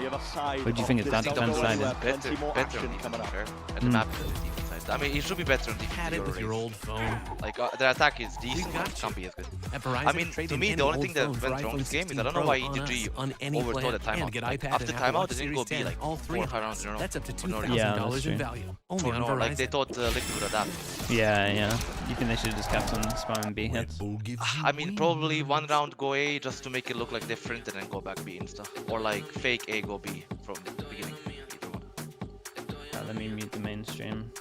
Or do you think it's that defense sided? Better on defense, fair. And the map is on the defense side. I mean, it should be better on defense. Had it with your old phone. Like, their attack is decent, but it can't be as good. At Verizon, I mean, trade to in me, any the only old thing that phone for went wrong iPhone this game is I 16 don't know why Pro on EDG us, on any overthought plan, the timeout. and get Like, iPad after and Apple timeout, Watch they didn't Series go B 10, like all 4 high rounds in a row. That's up to For no $2,000 reason. Yeah, that's in true. value. Only For on no, Verizon. like they thought Liquid would adapt. Yeah. You think they should have just kept on spamming B hits? I mean, probably one round go A just to make it look like different, and then go back B insta, or like fake A go B from the beginning. Either one. Let me mute the mainstream.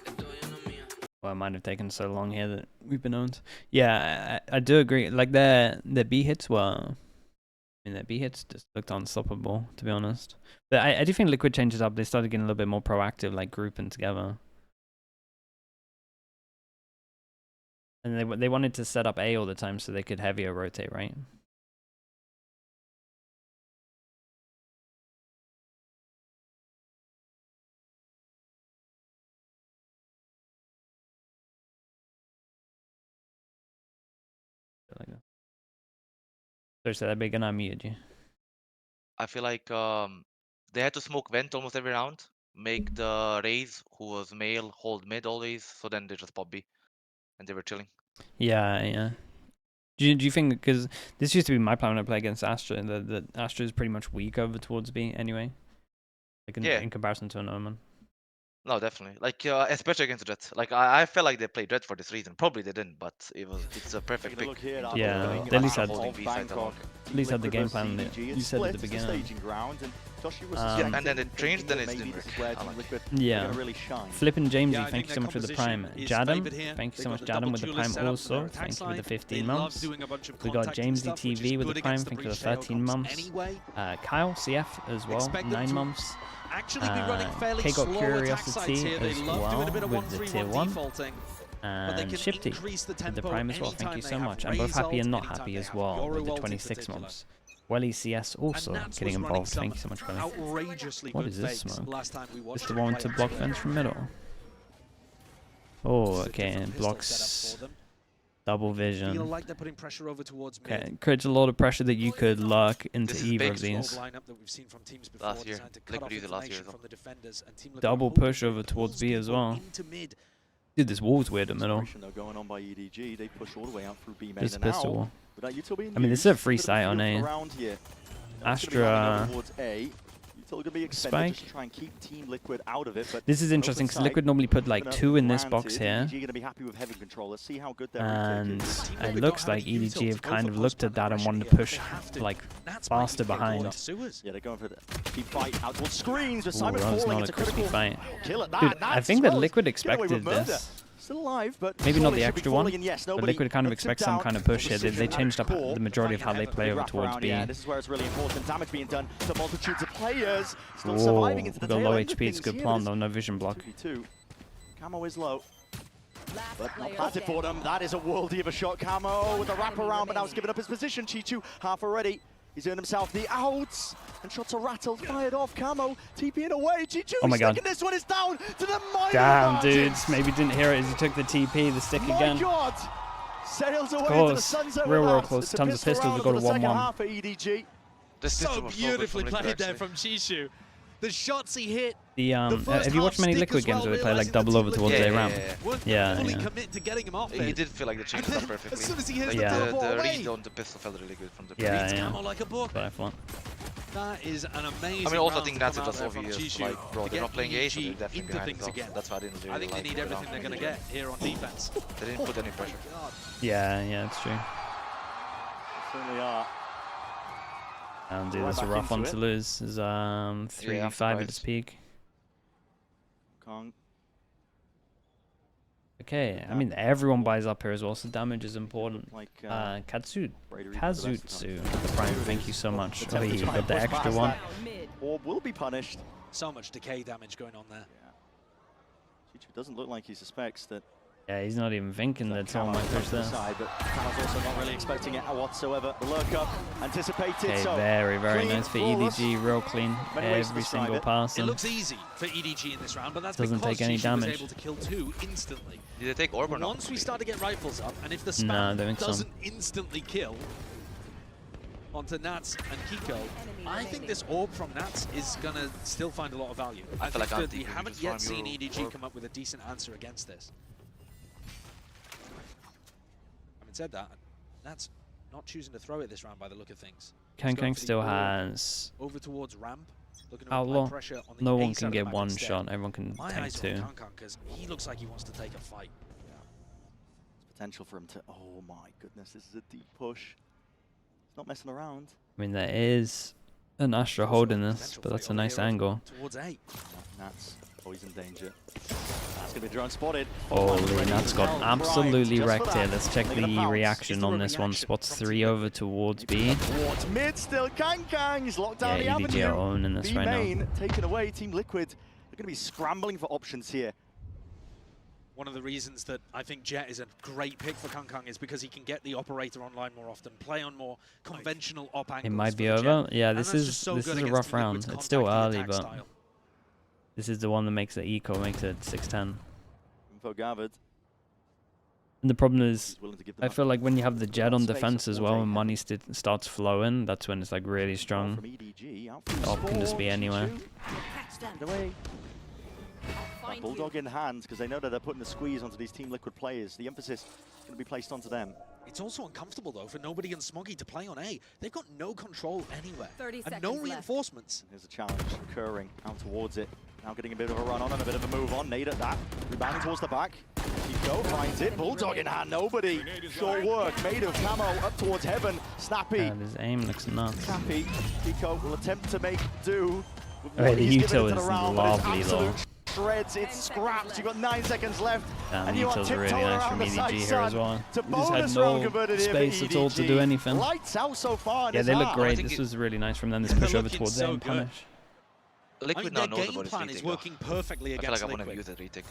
Well, it might have taken so long here that we've been owned. Yeah, I do agree. Like their B hits were, their B hits just looked unstoppable, to be honest. But I do think Liquid changes up. They started getting a little bit more proactive, like grouping together. And they wanted to set up A all the time so they could heavier rotate, right? Like that. Sorry, said that big and I muted you. I feel like they had to smoke vent almost every round, make the Raze, who was male, hold mid always, so then they just pop B, and they were chilling. Yeah. Do you think, because this used to be my plan when I play against Astra, that Astra is pretty much weak over towards B anyway? Like in comparison to an Omen. No, definitely. Like, especially against Jet. Like, I felt like they played Jet for this reason. Probably they didn't, but it's a perfect pick. Yeah, they at least had Bangkok. At least had the game plan that you said at the beginning. Yeah, and then it changed, then it didn't work. Yeah. Flippin' Jamesy, Yeah, I thank think you so their much for the composition prime. is Jadam, favoured here. thank you They so got much, the Jadam, double with the duelist prime setup for also. their attack Thank you for the side. 15 They love months. doing a bunch of We got contacting Jamesy stuff, which is TV with good the prime, against thank you for the breach tail 13 comps months. anyway. Kyle, CF as well, Expect them 9 to months. Actually be running fairly K got slow attack sides Curiosity here. They as love doing a bit of well with the tier 1-3-1 1. defaulting. But they And can Shifty increase the with the tempo prime as well, thank anytime you they so have much. I'm both Raze happy ult, and not anytime happy they as have well Yoru with the ult in 26 particular. months. Welly CS also And Nats getting was running involved, thank you so some much, Welly. outrageously What good is this fakes smoke? last time we watched It's the them one play to on block Twitter. fence from middle. Oh, okay, and blocks double Feel vision. like they're putting pressure over towards Okay, mid. it creates a lot of pressure that you could lurk into This is either big. of these. Lineup that we've seen from teams before, Last year. designed to cut Liquid off used it last year information as well. from the defenders, and Team Liquid Double hoping push that over it towards pulls B as people well. into mid. Dude, this wall's weird in the middle. Going on by EDG. They push all the way out through B main This and pistol now, wall. without Util being I mean, this is used, a free bit of sight on feel A. around here. Now it's gonna be Astra, running over towards A. Still going to be extended Spike. just to try and keep Team Liquid out of it. But This is interesting because Liquid normally put like 2 in this box here. EDG going to be happy with heavy control. Let's see how good their And retake is. it looks like EDG have kind of looked at that and wanted to push like faster behind. Yeah, they're going for the keep fight out towards screens with Ooh, Simon that was falling. not It's a a crispy critical fight. kill at that. Dude, I think that Liquid Get away with expected murder. this. Still alive, but Maybe not the surely should be extra one, falling, and yes, but nobody Liquid kind of puts him expects some down. kind of push here. They Precision changed up at core. the majority of how they Heaven, play big over wrap towards around, B. yeah, this is where it's really important. Damage being done to multitudes of players. Still Whoa, surviving into the we got tail low end of HP. It's things a good here, plant but though, no vision block. 2v2. Camo is low. But not planted for them. That is a worldie of a shot. Camo with the wraparound, but now he's given up his position. Chichu half already. He's earned himself the outs. And shots are rattled, fired off. Camo TPing away. Chichu, Oh my god. this one is down to the mighty Damn, Martins. dudes. Maybe didn't hear it as he took the TP, the stick My again. God. Sails away Of to the course. sunset Real with world that. close. It's a Tons of pistols. round We've got a for the second 1-1. half for EDG. This So system was beautifully good from played Liquid, there actually. from Chishu. The shots he hit. The the first have you watched half many stick Liquid as games well, where they play like realising double that over Team towards Liquid A ramp? weren't Yeah, fully yeah. commit to getting him off He it. did feel like the change And up then, perfectly. as soon as he hits Yeah. the The teleport away, read on the pistol felt really good from the Yeah, reads yeah. Camo like a book. But I thought. That is an amazing I mean, also round think to that's come it out was there from obvious. Chishu Like, bro, to they're get not playing A, so EDG they're definitely into behind things as well. again. That's why I didn't really I think they like need the everything round. they're going to get here on defense. They didn't put any pressure. Yeah, yeah, it's true. Certainly are. And dude, Right that's a back rough one into to it. lose. Is 3v5 at its surprised. peak. Kong. Okay, I mean everyone buys up here as well, so damage is important. Like Kazutsu, Brady for the rest of Kazutsu, Prime, thank you so much. Oh, Attempt to you try got and the push extra past one. that. Orb will be punished. So much decay damage going on there. Chichu doesn't look like he suspects that. Yeah, he's not even thinking that someone might push there. Side, but Camo's also not really expecting it whatsoever. The lurk up, anticipated. Okay, So very, very clean, nice for flawless. EDG, real clean. Many ways to Every describe single it. pass. It And looks easy for EDG in this round, but that's Doesn't because take any Chishu damage. was able to kill 2 instantly. Did they take Orb or not? Once we start to get rifles up, and if the Nah, I spam don't think so. doesn't instantly kill onto Nats and Kiko, I think this orb from Nats is going to still find a lot of value. I feel think like that we Anti could haven't just yet farm seen your EDG orb. come up with a decent answer against this. Having said that, Nats not choosing to throw it this round by the look of things. He's going Kang for the still orb has over towards ramp, looking to Outlaw. apply pressure on the No A one side can of the get map one instead. shot. Everyone can My take eyes are 2. on Kankan because he looks like he wants to take a fight. Potential for him to. Oh my goodness, this is a deep push. He's not messing around. I mean, there is an Astra holding this, Potential but fight that's a over nice here angle. Towards A. Nats always in danger. That's gonna be a drone spotted. Holy, Nat's got Well, absolutely just for wrecked here. that. Let's check They're gonna the pounce. reaction Is there on a this one. reaction Spots from 3 Team over towards B. Towards mid still. Kang. He's locked down Yeah, the EDG are avenue. owning this B right now. main taken away. Team Liquid. They're gonna be scrambling for options here. One of the reasons that I think Jet is a great pick for Kankan is because he can get the operator online more often, play on more conventional op angles. It might for be the over. Jet. Yeah, And this that's is just so this good is a against rough Team Liquid's round. It's still contact early, attack but style. this is the one that makes it eco, makes it 6-10. Info gathered. And the problem is, He's willing to give them I up. feel like when you have the Jet on Space defense as towards well, A and heaven. money starts flowing, that's when it's like really From strong. EDG, out from Op can just be Spawn, anywhere. Chichu. Get away. That bulldog in hand, because they know that they're putting the squeeze onto these Team Liquid players. The emphasis is going to be placed onto them. It's also uncomfortable though for Nobody and Smoggy to play on A. They've got no control anywhere 30 and seconds no left. reinforcements. Here's a challenge occurring out towards it. Now getting a bit of a run on and a bit of a move on. Nade at that. Rebounding towards the back. Kiko finds it. Bulldog in hand. Nobody. Short work. Made of Camo up towards heaven. Snappy. His aim looks nuts. Snappy. Kiko will attempt to make do. With Alright, what the he's given util into the is round, but it's lovely though. absolute Shreds, it's scraps. You've got 9 seconds left. Damn, and the you are util's really tiptoeing nice around from the EDG side, here son. as well. It's a We just bonus had round no converted here for space at all to do EDG. anything. Lights out so far. in Yeah, this they look half. great. think This it- was really nice from them. This They're push over looking towards so A and good. punish. Liquid their now knows game about plan his is retake. working perfectly I feel against like I want to Liquid. use the retake.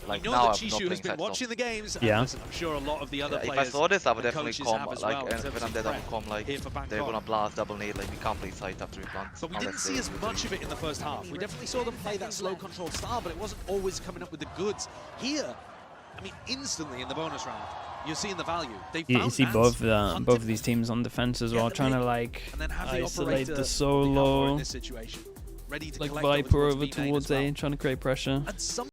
I Like know now that I'm not Chishu has playing been side watching the games. And Yeah. listen, I'm sure a lot of the other If I players saw this, I would and definitely coaches come. have as Like, well in and terms when I'm of dead, I will prep come. Like, here for they're Bangkok. gonna blast double nade. Like, we can't play side after we plant. But we didn't see as much of it in the first half. We definitely saw them play that slow control style, but it wasn't always coming up with the goods. Here, I mean, instantly in the bonus round, you're seeing the value. They You found see Nats, both hunted of these teams on defense as Yeah, well, they- trying to like and then have the isolate operator the in solo, this situation, ready to like collect Viper over B main towards as well. A, trying to create pressure. And some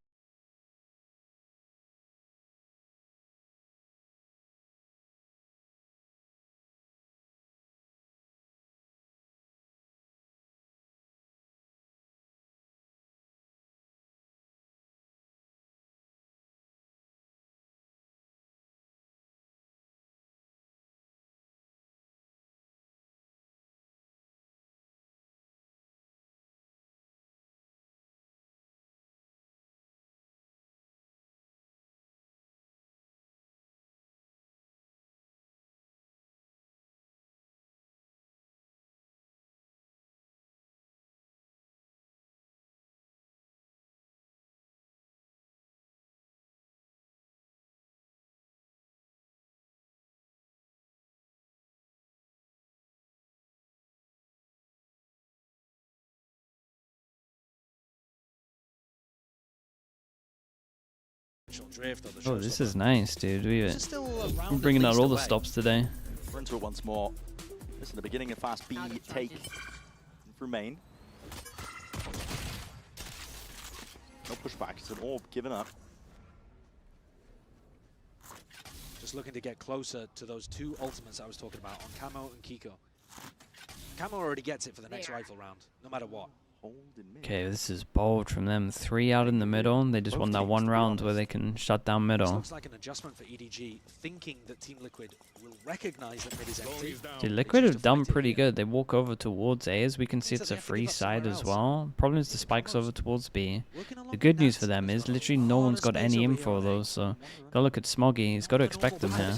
short drift or the Oh, this is nice, dude. This is still a round We're at bringing out least all the away. stops today. We're into it once more. This is the beginning of fast B take from main. No pushback, it's an orb given up. Just looking to get closer to those two ultimates I was talking about on Camo and Kiko. Camo already gets it for the next rifle round, no matter what. Okay, this is bold from them. 3 out in the middle. They just won that one round where they can shut down This middle. looks like an adjustment for EDG, thinking that Team Liquid will recognize that mid is empty. Dude, Liquid have done pretty good. They walk over towards A. As we can see, it's a free side as well. Problem is the spike's over towards B. The good news for them is literally no one's got any info though, so go look at Smoggy. He's got to expect them here.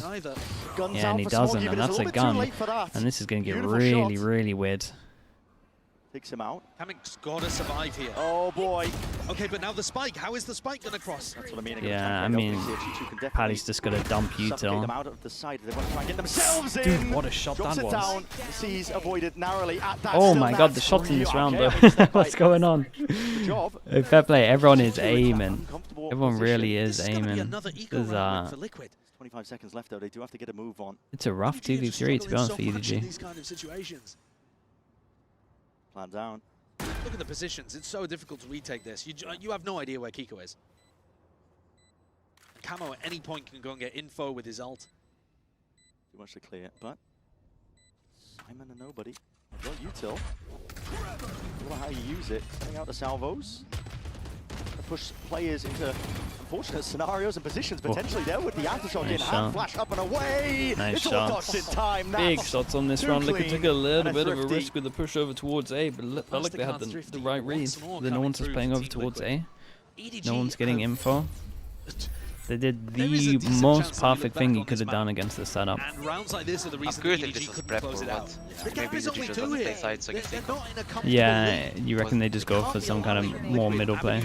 Yeah, and he doesn't, and that's a gun. And this is going to get really, really weird. Takes him out. Kamik's got to survive here. Oh boy. Okay, but now the spike. How is the spike going to cross? That's what I mean. Yeah, I mean, Paddy's just going to dump you till. Them out of the side. They want to try and get themselves in. Dude, what a shot Drops that it was. down. The C's avoided narrowly at that. Oh Still my that god, the shots in this 3 round though. RKO. What's going on? Good job. Fair play, everyone is aiming. Uncomfortable Everyone really position. is This is going to be aiming. another eco This is, round for Liquid. 25 seconds left though. They do have to get a move on. It's a rough EDG are just 2v3 to be honest for struggling so much in EDG. these kind of situations. Plan down. Look at the positions. It's so difficult to retake this. You have no idea where Kiko is. Camo at any point can go and get info with his ult. Too much to clear, but Simon and nobody. Well, util. I don't know how you use it. Sending out the salvos. Push players into unfortunate scenarios and positions potentially there with the aftershock Nice in shot. hand, flash up and away. Nice It's all shots. dodged in time. Big That's shots on this too round. Liquid clean took a little and bit of a thrifty. risk with the push over towards A, but felt like they had the right read. The no one's just playing over towards A. No one's getting info. They did There is a the decent most chance that we look perfect back thing on he could this have map. done against the setup. And rounds like this are the I'm reason curious that if this EDG was couldn't prep close or it what. out. The gap Maybe is EDG only just 2 doesn't play here. sides against They're Eco. not in a comfortable Yeah, lead. you reckon they just go for some kind of more middle play?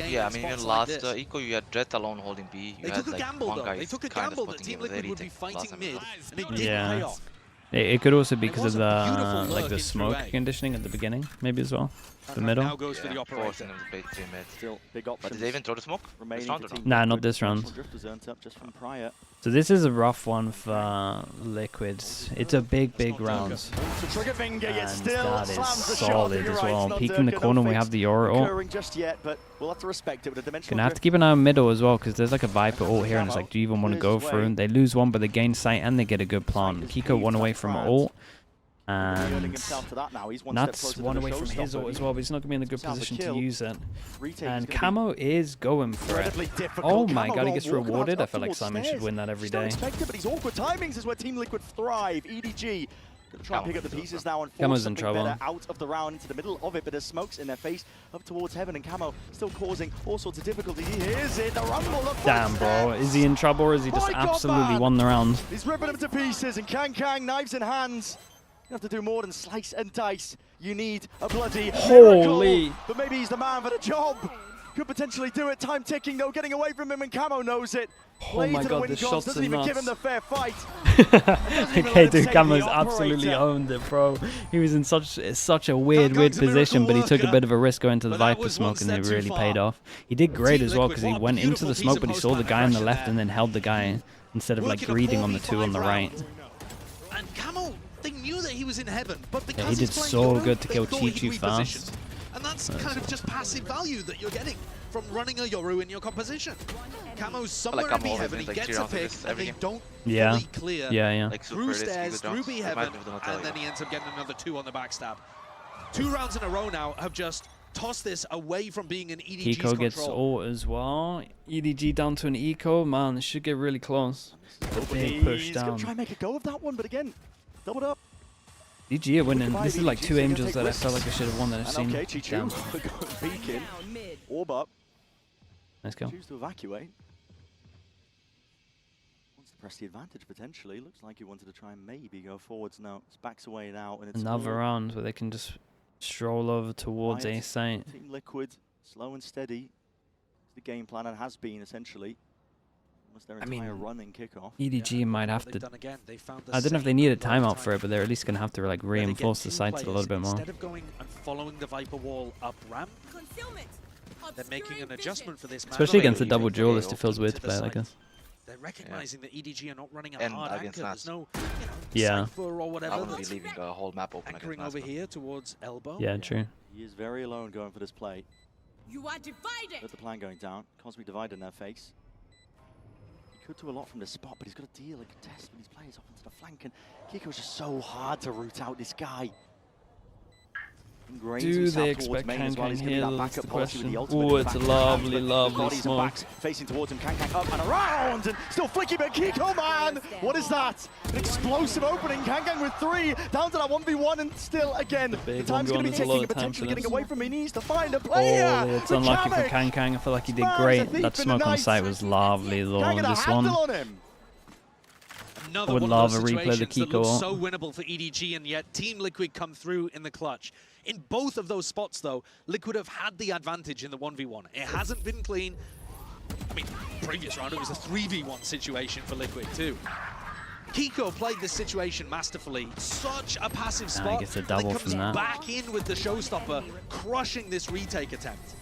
Yeah, I mean, in last Eco, you had Jet alone holding B. You They had took a like gamble one though. guy They took a kind of gamble that spotting Team him with Liquid a would be retake fighting last time. mid, and it didn't pay Yeah. off. It could also be because was of a the beautiful like lurk the in smoke 3A. conditioning at the beginning, maybe as well. The Now middle. goes for the Forcing operator. them to play 3 mid. Still big But options. did they even throw the smoke? remaining This round for or not? Team Nah, not Liquid. this round. National Drifters earned up just from prior. So this is a rough one for Liquids. It's a big round. So trigger finger, yet And still that is slams the shot. solid You're as right, well. it's not Peeking the Durka, corner, no we have fix the Aura ult. occurring just yet, but we'll have to respect it with a dimensional Gonna have to drift. keep an eye on middle as well, because there's like a Viper ult here, and it's like, do you even want to go through? They lose one, but they gain sight, and they get a good plant. Kiko one away from ult, Earning and himself to that now. He's one step Nuts closer to one the away from his showstopper. ult as well, but he's not gonna be in a good Sounds a position to kill. use it. Retake is And gonna be Camo is going for it. incredibly difficult. Oh my Camo god, he won't gets walk him out rewarded. I up feel like towards Simon should stairs. win that every Just don't day. expect it, but these awkward timings is where Team Liquid thrive. EDG gonna try and pick up the pieces now and force Camo's in something trouble. better out of the round into the middle of it, but there's smokes in their face up towards heaven, and Camo still causing all sorts of difficulty. Here's it, the rumble, the Damn, bro. Is he in trouble, or is he just My God, absolutely man. won the round? He's ripping him to pieces, and Kang, knives in hands. You have to do more than slice and dice. You need a bloody Holy. miracle. But maybe he's the man for the job. Could potentially do it. Time ticking, though, getting away from him, and Camo knows it. Oh my Plays to the god, win the gods, shots doesn't are even nuts. give him the fair fight. Okay, dude, save Camo's the absolutely operator. owned it, bro. He was in such a weird Gang's a position, but he took a miracle bit of a risk going to the But that Viper was one smoke, and it step too really far. paid off. He did great Team as well, Liquid, because he what a went into beautiful the piece smoke, of but he saw the post-plant guy on the aggression left there. and then held the guy instead of like Working a greeting on the 2 on the 4v5 right. round. And Camo, they knew that he was in heaven, but because he he's did playing so Yoru, good to they kill thought he'd Chi-Chi repositioned. fast. And that's kind of just passive value that you're getting from running a Yoru in your composition. Camo's somewhere in Camo B always heaven, he wins, like, gets 3 a rounds of pick, this and every they game. don't Yeah. fully clear Yeah. Like super through risky stairs, good through rounds. B They heaven, might have done a and then he ends up getting another 2 on the backstab. 2 rounds in a row now have just tossed this away from being an EDG's Eco gets control. ult as well. EDG down to an Eco. Man, this should get really close. A big push He's going down. to try and make a go of that one, but again, doubled up. EDG are winning. Goodbye, This is like EDG, 2 so you're gonna angels take that I risks. felt like I should have won that I've And seen. okay, Chi-Chu, Damn. going beacon. Orb up, Let's go. choose to evacuate. Wants to press the advantage potentially. Looks like he wanted to try and maybe go forwards now. It's backs away now, and it's Another all round where they can just stroll over towards quiet. A site. Team Liquid, slow and steady. It's the game plan and has been essentially. Almost their I mean, entire run and kickoff. EDG might have What to. they've done again, they found the I don't know if they same need a low timeout for time it, but they're at least gonna have to like where they get reinforce the 2 sites a little players, bit more. Instead of going and following the Viper wall up ramp, They're making an adjustment for this map. Especially against a double duelist, it feels weird to play like this. They're recognizing that EDG are not running a And hard against anchor. Nats. There's no, Yeah. Cypher or whatever. I wouldn't be that's leaving a whole map open anchoring against over Nats. here towards elbow. Yeah, true. He is very alone going for this play. You are divided. With the plan going down, constantly divided in their face. He could do a lot from this spot, but he's got to deal and contest with these players up into the flank. And Kiko is just so hard to root out this guy. Do they expect Kang here? That's the question. Oh, it's a lovely, lovely smoke. Facing towards him, Kang up and around, and still flicking, but Kiko, man! What is that? An explosive opening, Kang with 3, down to that 1v1, and still, again, the time's going to be ticking, and potentially getting away from me. He needs to find a player! Oh, it's unlucky for Kang. I feel like he did great. That smoke on site was lovely, though. This one. Another I would one love of a those replay of the situations that Kiko looks ult. so winnable for EDG, and yet Team Liquid come through in the clutch. In both of those spots, though, Liquid have had the advantage in the 1v1. It hasn't been clean. I mean, previous round, it was a 3v1 situation for Liquid, too. Kiko played this situation masterfully. Such a passive spot. Gets a double and from comes that. back in with the showstopper, crushing this retake attempt.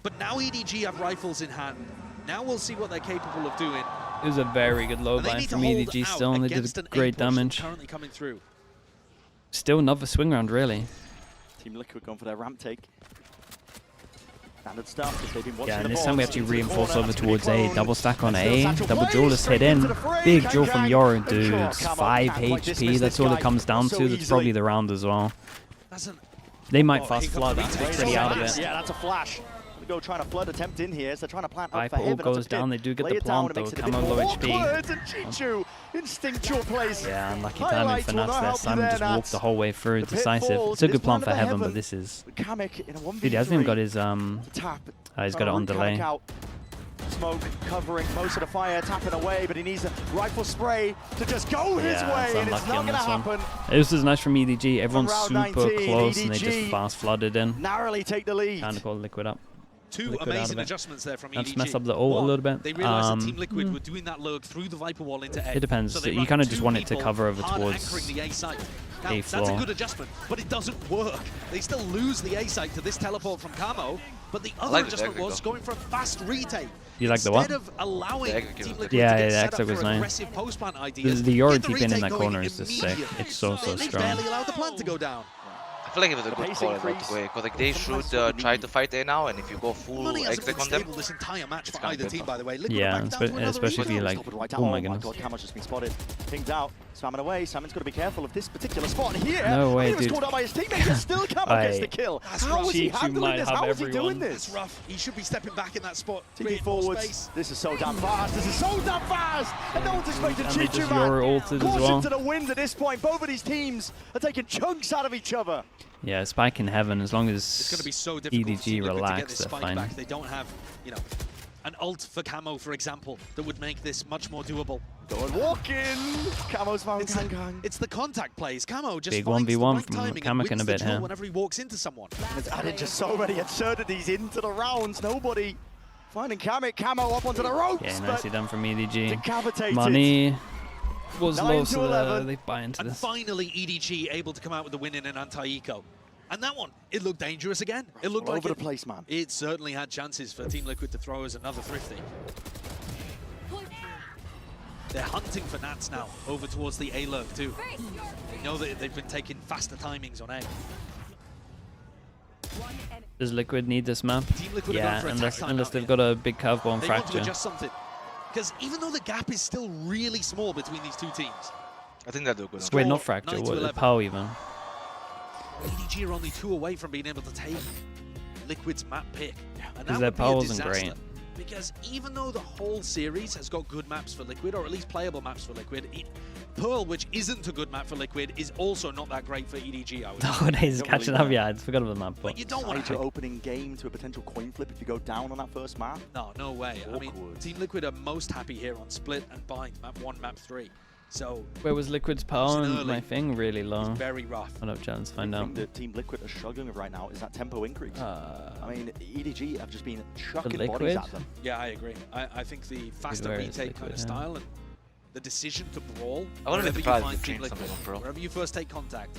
But now EDG have rifles in hand. Now we'll see what they're capable of doing. It was a very good low line from EDG still, and they did great damage. Currently coming through. Still another swing round, really. Team Liquid going for their ramp take. Standard stuff. They've been watching Yeah, and the this boards. time we actually Into the reinforce corner. over It's gonna be towards A. cloned. Double stack on And A. still Satchel Double plays duelist straight hit in. into the fray. Big Kang duel from Kang. Yoru, And dudes. Camo 5 can't quite HP. dismiss That's this all guy it comes down so to. That's probably easily. the round as well. That's an They might Oh, fast here flood. comes the They're retake. pretty out of it. Yeah, that's a flash. We go trying to flood attempt in here. So they're trying to plant up Viper for ult heaven. goes down. They do get the plant though. Camo low HP. And Chichu, instinctual plays. Yeah, unlucky timing Highlights for will Nats not there. help you Simon there, just walked Nats. the whole way through. The Decisive. pitfalls, It's a it good is plan plan for of Heaven, but Heaven. this is... Kamek in a 1v3. Dude, he hasn't even got his... Tap. he's got it on delay. Smoke covering most of the fire, tapping away, but he needs a rifle spray to just go his Yeah, way, it's and it's unlucky not on going to this one. happen. This was nice from EDG. Everyone's round super 19, close, and they EDG just fast flooded in. Narrowly take the lead. Kind of called Liquid up. Two Liquid out amazing of it. adjustments there from EDG. Let's mess up the ult a little bit. They realized that Team Liquid were doing that lurk through the Viper wall into A. It depends. So they You run kind of just two want it to people cover over hard towards anchoring the A site. Now, A that's a floor. good adjustment, but it doesn't work. They still lose the A site to this teleport from Camo, but the other like the adjustment technical. was going for a fast retake. You like the what? Instead of allowing The execute Team was Liquid good. Yeah, to get the set up exec was for nice. aggressive post-plant ideas, The Yoru get the TP in retake that going corner is just sick. immediately. It's so They strong. barely allowed the plant to go down. I feel like it was a good pace call in that increase. way, because like they should try to fight A now, and if you go full Money hasn't exec been on them, stable this entire match for kinda either good. team, by the way. Liquid Yeah, are back down to another especially if you rebound. like... Stop it right Oh down. my goodness. God, Camo's just been spotted. Pinged out. Salmon away. Salmon's got to be careful of this particular spot here. No way, He was dude. called out by his teammate, and still Camo gets the kill. That's How rough. is he Chichu handling might this? have How is he everyone. doing That's this? rough. He should be stepping back in that spot. TP creating more forwards. space. This is so damn fast. This is so damn fast. And no one's expected And they Chichu, just man. Yoru ulted as Caution well. to the wind at this point. Both of these teams are taking chunks out of each other. Yeah, Spike in Heaven, as long as It's going to be so difficult for EDG Liquid to get relax, this they're spike fine. back. They don't have, you know, an ult for Camo, for example, that would make this much more doable. Going walking. Camo's found Kang Kang. It's the contact plays. Camo just Big finds the 1v1 right from timing Kamek and in a wins the bit duel here. whenever he walks into someone. It's added just so many absurdities into the rounds. Nobody finding Kamek. Camo up onto the ropes. Yeah, but nicely done from EDG. decapitated. Money was 9 low, to so 11. they buy into And this. finally, EDG able to come out with the win in an anti-eco. And that one, it looked dangerous again. It looked All like over the place, man. It certainly had chances for Team Liquid to throw us another thrifty. They're hunting for Nats now, over towards the A lurk too. We know that they've been taking faster timings on A. Does Liquid need this map? Team Liquid are Yeah, going for unless attack unless timeout they've here. got a big curveball and They want to fracture. adjust something. Because even though the gap is still really small between these two teams, I think they'll do good. Square. Wait, not Score, fracture. 9 to What? 11. Power even. EDG are only 2 away from being able to take Liquid's map pick. And Because that their would be a power wasn't disaster. great. Because even though the whole series has got good maps for Liquid, or at least playable maps for Liquid, Pearl, which isn't a good map for Liquid, is also not that great for EDG, I would say. Nowadays, Don't catching believe up. that. Yeah, I forgot about the map. But you don't want Tied to. your opening game to a potential coin flip if you go down on that first map. No way. I mean, Awkward. Team Liquid are most happy here on Split and Bind, map 1, map 3. So, Where was Liquid's power It's an and early- my thing really low? it's very rough. Hold up, chat, let's The find thing out. that Team Liquid are struggling with right now is that tempo increase. I mean, EDG have just been chucking bodies Liquid? at them. Yeah, I agree. I think the faster where is retake kind Liquid, of yeah. style and the decision to brawl I wouldn't wherever be you surprised find if they Team changed Liquid, something on Pearl. wherever you first take contact.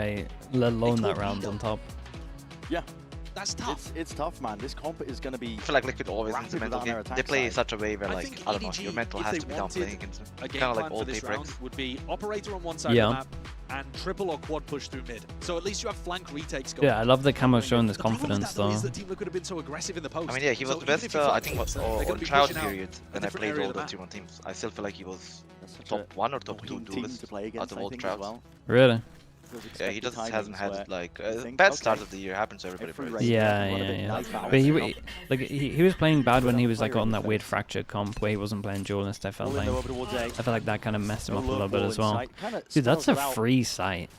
anyway, let alone that round on top. Yeah. That's tough. It's tough, man. This comp is going to be. I feel like Liquid always rapid needs a mental without their game. They attack play side. such a way where, I like, think I don't know, EDG, your mental if has they to be down wanted playing against them. A game Kind of like plan for old this day round breaks. would be operator on one side Yeah. of the map and triple or quad push through mid. So at least you have flank retakes going. Yeah, I love the camo showing this The problem with confidence, that, though, though. is that Team Liquid have been so aggressive in the post. I mean, yeah, he was So the even best, if you I flank think, push, they're on gonna be trial pushing out period a when I different played area all of the the map. T1 teams. I still feel like he was That's such top a 1 or top 2 annoying team duelist to play out against, of I all the think, as trials. well. Really? Those Yeah, he expected just hasn't timings where had like you a think, bad start okay, of the year. Happens to everybody. every Bro. race Yeah, can run a yeah, bit yeah. knife out. But he was playing bad when he was like on that weird fractured comp where he wasn't playing duelist. I felt All in like though over towards A. I felt like that kind of messed him No up a little love bit ball as well. in sight. Kinda Dude, that's a spells it out free sight.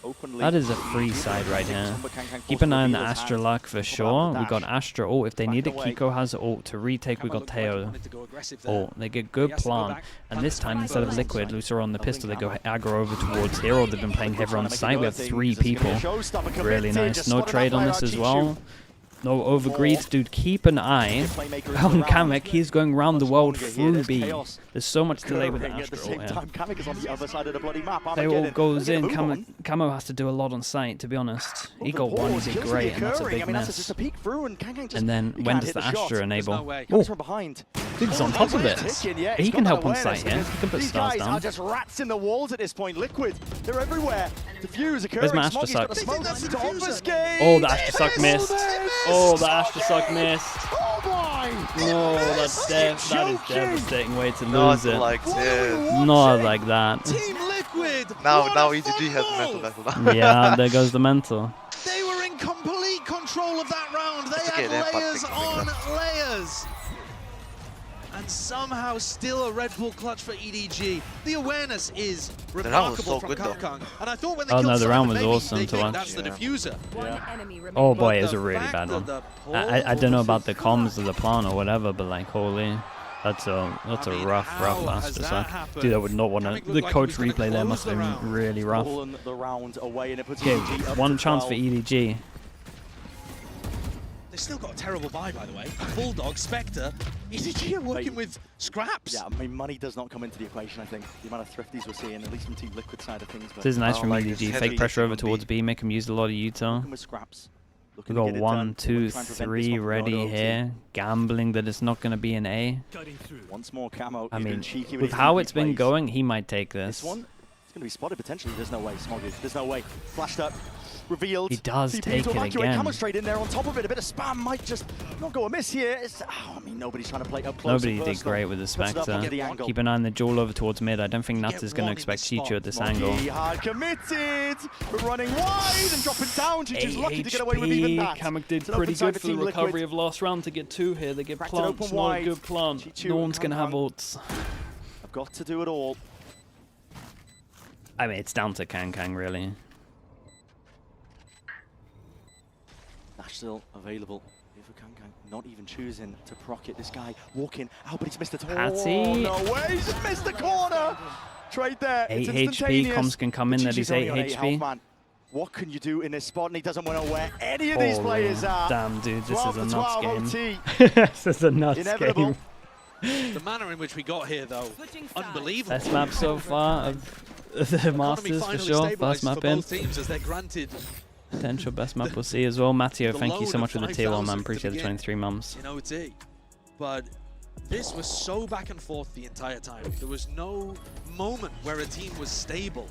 openly. That is a free EDG, side right here. Somber can Keep an eye on the reveal his Astra hand. luck for About sure. the We got dash. Astra ult. If they Back need it, away. Kiko has ult. To retake, we Kama got looked like he Teo wanted to go aggressive there. ult. They get good He has to go plan. back, And plant this the time, spike instead of first. Liquid, Lucer on the Holding pistol, they go Kama. aggro over towards Hero. They've been playing Heaven on site. We have 3 people. Really nice. No trade on this as well. No overgreed, dude. Keep an eye on Kamek. He's going round the world through B. There's so much delay with the At the Astra same ult time, Kamek is on the other side of the bloody map. They all goes in. Camo Camo has to do a lot on site, to be honest. He got one, he did great, and that's a big miss. And then when does the Astra enable? way. Oh, from behind. dude, he's on top of it. He can help on site here. He can put These stars guys are down. just rats in the walls at this point. Liquid, they're everywhere. Diffuse occurring. Where's my Astra Smoggy's got the suck? smoke That's the to diffuser. obfuscate. Oh, the Astra suck Yes, missed. yes. Oh, the Astra suck missed. Oh my! No, that is joking. devastating way to Not lose it. like this. Not like that. Team Liquid. Now what a EDG fun has ball. the mental battle now. Yeah, there goes the mental. They were in complete control of that round. They It's okay, they had have layers bad on picks like layers. And somehow still a Red Bull clutch for EDG. The awareness is round was remarkable so from good, though. Kangkang. And I thought when they Oh, killed no, the round Simon, was maybe awesome they to think watch. that's the diffuser. One enemy remaining. Oh boy, But it was the a really fact bad that one. the I pull don't know was about the full. comms of the plan or whatever, but like, holy, that's a I mean, rough how has Astra that suck. happened? Dude, I would not want to. Kamek looked The like he coach was gonna replay there close must the have been round. really rough. Pulling the round away, and it puts Okay, EDG up one to chance for 12. EDG. They still got a terrible buy, by the way. Bulldog, Spectre, EDG are working Mate. with scraps. Yeah, I mean, money does not come into the equation, I think. The amount of thrifties we're seeing, at least from Team Liquid side of things. But This is nice Oh, from like EDG. this Fake heavy pressure over lifting on towards B, make him use a lot of Utah. looking with scraps. We Looking to got get it 1, done. 2, Try and prevent this 3 one from ready going over. here. Gambling that it's not going to be an A. Once more Camo. I He's been mean, cheeky with his how TP it's been plays. going, he might take This this. one, it's going to be spotted potentially. There's no way, Smoggy. There's no way. Flashed up. Revealed. He does TP take to it evacuate. again. Camo straight in there on top of it. A bit of spam might just not go amiss here. I mean, nobody's trying to play up close. Nobody and did personal. great with the Puts it up Spectre. onto the angle. Keep an eye on the duel over towards mid. I don't think Get Nats is going one to in the expect Chicho spot. at this Smoggy angle. hard committed, but running wide and dropping down. Chicho's lucky to get away with even that. Kamek did It's an pretty open side good for the Team Liquid. recovery of last round to get 2 here. They get Cracked it plants, open not a wide. good plant. Chichu No and one's going to have Kangkang. ults. I've got to do it all. I mean, it's down to Kangkang, really. Dash still available. Here for Kangkang, not even choosing to proc it. This guy walking out, but he's missed it. Oh, Patty. no way, he's just missed the corner. Trade there. 8 it's HP, instantaneous. comms can come in But that Chichi's he's only 8 on 8 HP. health, man. What can you do in this spot? And he doesn't want to where any of these players are. Damn, dude, this 12 is a for nuts 12 game. OT. This is a nuts Inevitable. game. The manner in which we got here, though, unbelievable. Best map so far of the Masters, for finally sure. stabilizes First map for in. both teams as they're granted Potential best map we'll see as well. Matteo, the thank you loan so of much for the tier 1, 5,000 man. to Appreciate the begin. 23 mums. in OT. But this was so back and forth the entire time. There was no moment where a team was stable.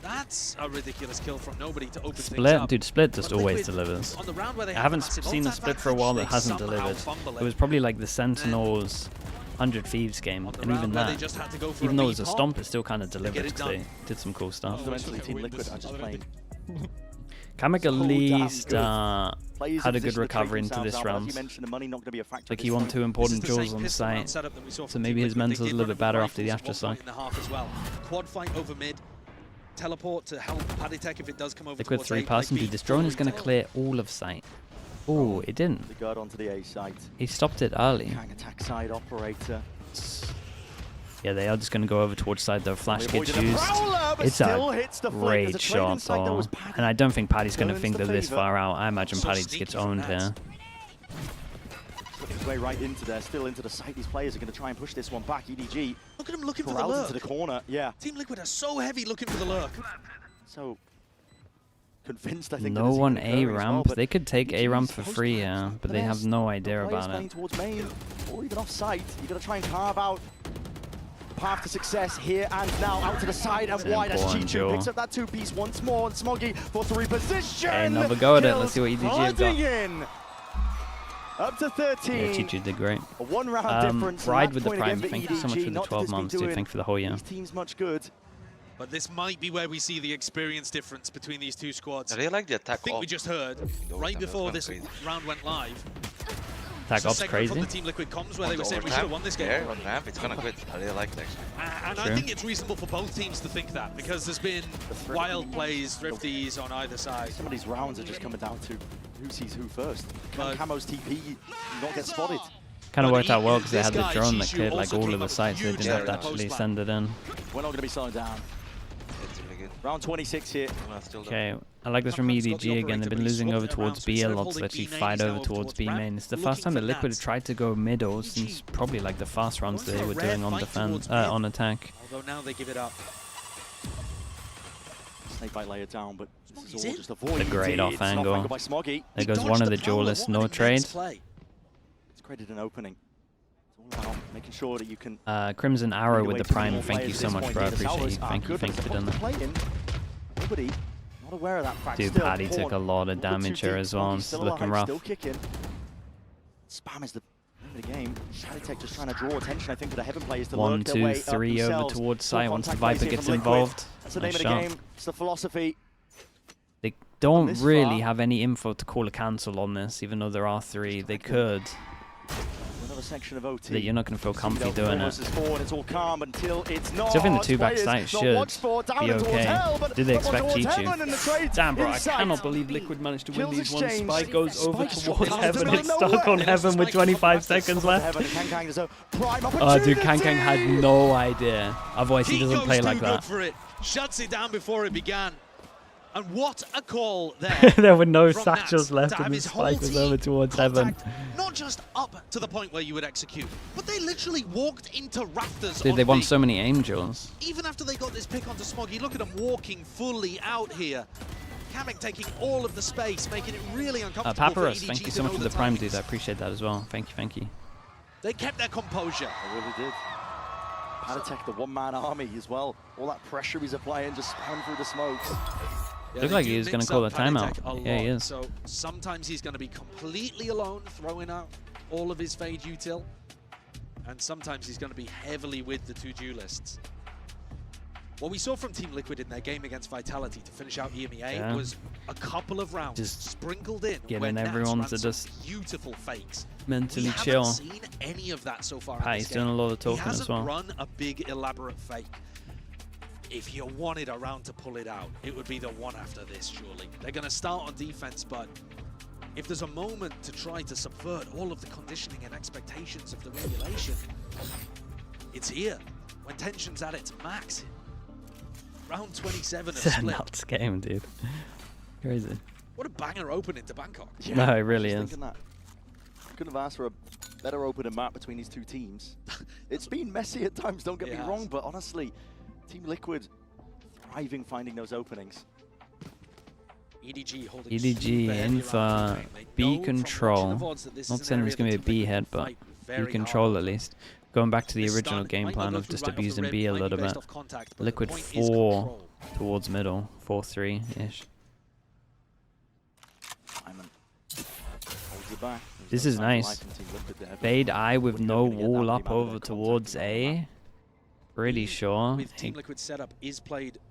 That's a ridiculous kill from nobody to open things Split, up. dude, Split just But always Liquid, delivers. on the round where they I had haven't massive seen a ult Split for a while that advantage, hasn't they somehow delivered. fumble It was probably like the Sentinels 100 Thieves game, On the and round even where they that, just had to go for even a though it was a repop, stomp, it still kind of get delivered it because they done. did some cool stuff. Fundamentally, Team Liquid are just playing. Kamek at so damn least good. Players had in a good position to trade recovery into themselves this out, but as round. you mentioned, the money not going to be a factor Like at he this won point. 2 important This is the duels same on pistol round site. setup that we saw So from maybe Team his Liquid. They mental's a did little run bit better with after the rifles Astra at one suck. point in the half as well. Quad fight over mid. Teleport to help Paddytech if it does come over Liquid towards 3 A. person, Like dude. This drone is going to clear all of site. Oh, it didn't. The guard onto the A site. He stopped it early. Kang attack side operator. Yeah, they are just going to go over towards side though. Flash They gets avoided a used. prowler, but It's still a hits the flank. great There's a trade shot inside that though. was Paddy. And I don't think Paddy's going to Turns think the they're this favour. far out. I imagine So Paddy just sneaky gets from owned Nats. here. Slipping his way right into there, still into the site. These players are going to try and push this one back. EDG Look at him looking for the corralled lurk. into the corner. Yeah. Team Liquid are so heavy looking for the lurk. So convinced, I think. No one A ramp. They could take A ramp for free, yeah, but they have no idea about it. Towards main, or even off site. You got to try and carve out path to success here and now. Out to the side and wide as Chichu picks up that two-piece once more. And Smoggy for 3 position. Okay, another go at it. Let's see what EDG have got. In. Up to 13. Yeah, Chichu did great. A 1 round difference. Ride with the Prime. Thank you so much for the 12 months, dude. Thank you for the whole year. These teams much good. But this might be where we see the experience difference between these two squads. I really like the attack. I think we just heard right before this round went live. Attack op's crazy. From the Team Liquid comms where they were saying we should have won this game. Yeah, on ramp, it's gonna quit. I really like it actually. And I think it's reasonable for both teams to think that because there's been wild plays, thrifties on either side. Some of these rounds are just coming down to who sees who first. Can Camo's TP not get spotted? Kind of worked out well because they had the drone that cleared like all of the sites. They didn't have to actually send it in. We're not going to be slowing down. Round 26 here. Okay, I like this from EDG again. They've been losing over towards B a lot, so they actually fight over towards B main. It's the first time that Liquid have tried to go middle since probably like the fast runs they were doing on defense, on attack. Although now they give it up. Snake bite layer down, but this is all just avoided. The great off angle. There goes one of the duelists, no trade. It's created an opening. About making sure that you can Crimson Arrow with the Prime. Thank you so much, bro. I appreciate you. Thank you for doing that. Nobody not aware of that fact. Dude, Paddy took a lot of damage here as well. It's looking rough. Still kicking. Spam is the name of the game. Tech just trying to draw attention, I think, to the Heaven players to 1, 2, 3 over towards side once the Viper gets involved. That's the name of the game. It's the philosophy. They don't really have any info to call a cancel on this, even though there are 3. They could. Section of OT. That you're not going to feel comfy doing it. It's all calm until it's not. So I think the 2 back sites should be okay. Did they expect Chichu? Damn, bro, I cannot believe Liquid managed to win these ones. Spike goes over towards Heaven. It's stuck on Heaven with 25 seconds left. Oh, dude, Kang had no idea. Otherwise, he doesn't play like that. Shuts it down before it began. And what a call there. There were no satchels left and the Spike was over towards Heaven. Not just up to the point where you would execute, but they literally walked into rafters. Dude, they won so many Angels. Even after they got this pick onto Smoggy, look at them walking fully out here. Kamek taking all of the space, making it really uncomfortable. Papyrus, thank you so much for the Prime, dude. I appreciate that as well. Thank you, thank you. They kept their composure. They really did. Padatech, the one-man army as well. All that pressure he's applying, just spam through the smokes. Yeah, looked like he was going to call a timeout. Yeah, he is. So sometimes he's going to be completely alone, throwing out all of his Fade util. And sometimes he's going to be heavily with the 2 duelists. What we saw from Team Liquid in their game against Vitality to finish out EMEA was a couple of rounds just sprinkled in getting everyone to just beautiful fakes. Mentally we chill. Haven't seen any of that so far. He's doing a lot of talking as well. He hasn't run a big elaborate fake. If you wanted a round to pull it out, it would be the one after this, surely. They're going to start on defense, but if there's a moment to try to subvert all of the conditioning and expectations of the regulation, it's here, when tension's at its max. Round 27 of It's a split. nuts game, dude. Crazy. What a banger opening to Bangkok. Yeah, no, it really is. Couldn't have asked for a better opening map between these 2 teams. It's been messy at times, don't get me wrong, but honestly, Team Liquid thriving finding those openings. EDG in for B control. Not saying there's going to be a B hit, but B control at least. Going back to the original game plan of just abusing B a little bit. Liquid 4 towards middle, 4-3-ish. This is nice. Fade I with no wall up over towards A. Pretty sure he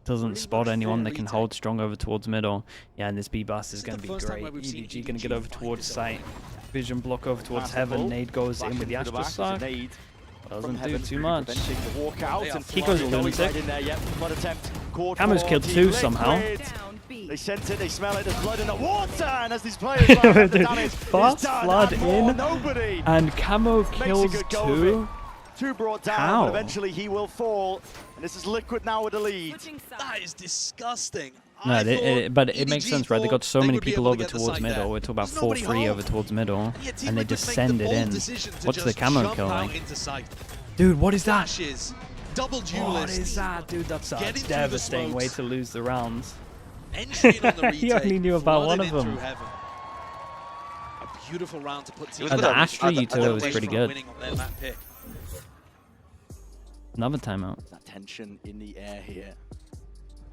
doesn't spot anyone that can hold strong over towards middle. Yeah, and this B-Bust is going to be great. EDG going to get over towards site. Vision block over towards Heaven. Nade goes in with the Astral Suck. Doesn't do too much. Kiko's a lunatic. Camo's killed 2 somehow. They sense it, they smell it, there's blood in the water, and as these players the damage, fast flood in, and Camo kills 2. 2 brought down, but eventually he will fall. And this is Liquid now with the lead. That is disgusting. No, but it makes sense, right? They got so many people over towards middle. We're talking about 4-3 over towards middle, and they just send it in. What's the Camo kill like? Dude, what is that? Double what is that? Dude, that's a devastating way to lose the rounds. Entry on the retake. He only knew about one of flooded in them. through heaven. A beautiful round to put team. was good The at- Astra utility was away pretty from good. winning on their map pick. Another timeout. That tension in the air here.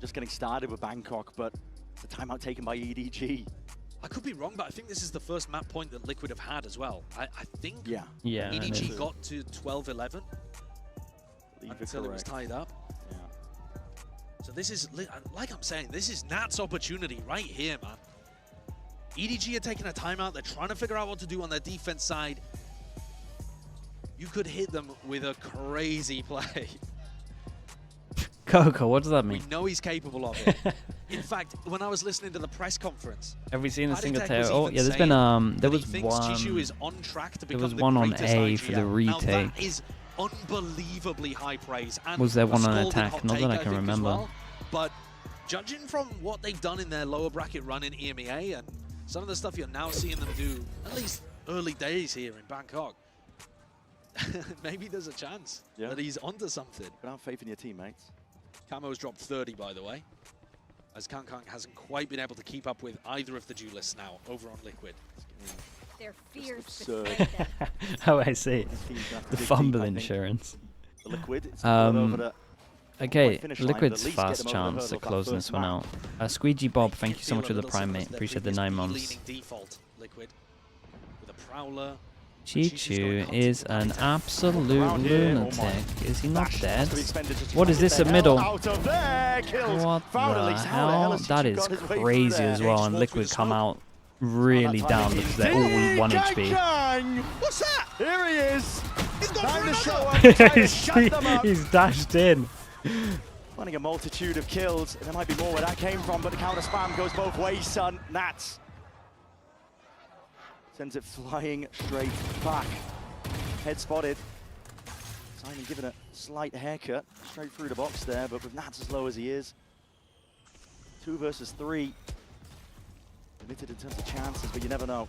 Just getting started with Bangkok, but it's a timeout taken by EDG. I could be wrong, but I think this is the first map point that Liquid have had as well. I think Yeah. Yeah. it EDG is. got to 12-11 until it was tied up. Yeah. So this is, like I'm saying, this is Nat's opportunity right here, man. EDG are taking a timeout. They're trying to figure out what to do on their defense side. You could hit them with a crazy play. Coco, what does that We mean? know he's capable of it. In fact, when I was listening to the press conference, Have we seen a single Paddytech tail? was Oh, even yeah, there's been saying there that he was thinks Chishu is one. on track to There become was the one on greatest A for the IGL. Now, retake. that is unbelievably high praise. And Was there a one on scalding attack? hot Not take, that I I can think, as remember. well. But judging from what they've done in their lower bracket run in EMEA and some of the stuff you're now seeing them do, at least early days here in Bangkok, maybe there's a chance that he's onto something. But have faith in your teammates. Camo's dropped 30, by the way, as Kang hasn't quite been able to keep up with either of the duelists now over on Liquid. Their fears absurd. beside them. Oh, I see. The fumble I think. insurance. The Liquid. It's Okay, finish line, Liquid's but at least get fast them over the chance hurdle at of that closing first this one map. out. Squeegee Bob, thank you so Feel much a for the little prime, similar mate. to their Appreciate the previous 9 months. B-leaning default, Liquid, with a Prowler. Chichu is an absolute Around here, oh lunatic. my. Is he not Flash dead? has to be expended just to What is get this the at hell middle? out of there. Kills. What Found at the least. How the hell hell? has That Chichu is got his way through crazy there? as well, and H4 Liquid through come the out really down because they're all 1 HP. Kang! What's that? Here he is. He's gone Time for to show another! up. Trying to shut them up. He's dashed in. Finding a multitude of kills. There might be more where that came from, but the counter spam goes both ways, son. Nats sends it flying straight back. Head spotted. Simon giving a slight haircut straight through the box there, but with Nats as low as he is. 2 versus 3. Limited in terms of chances, but you never know.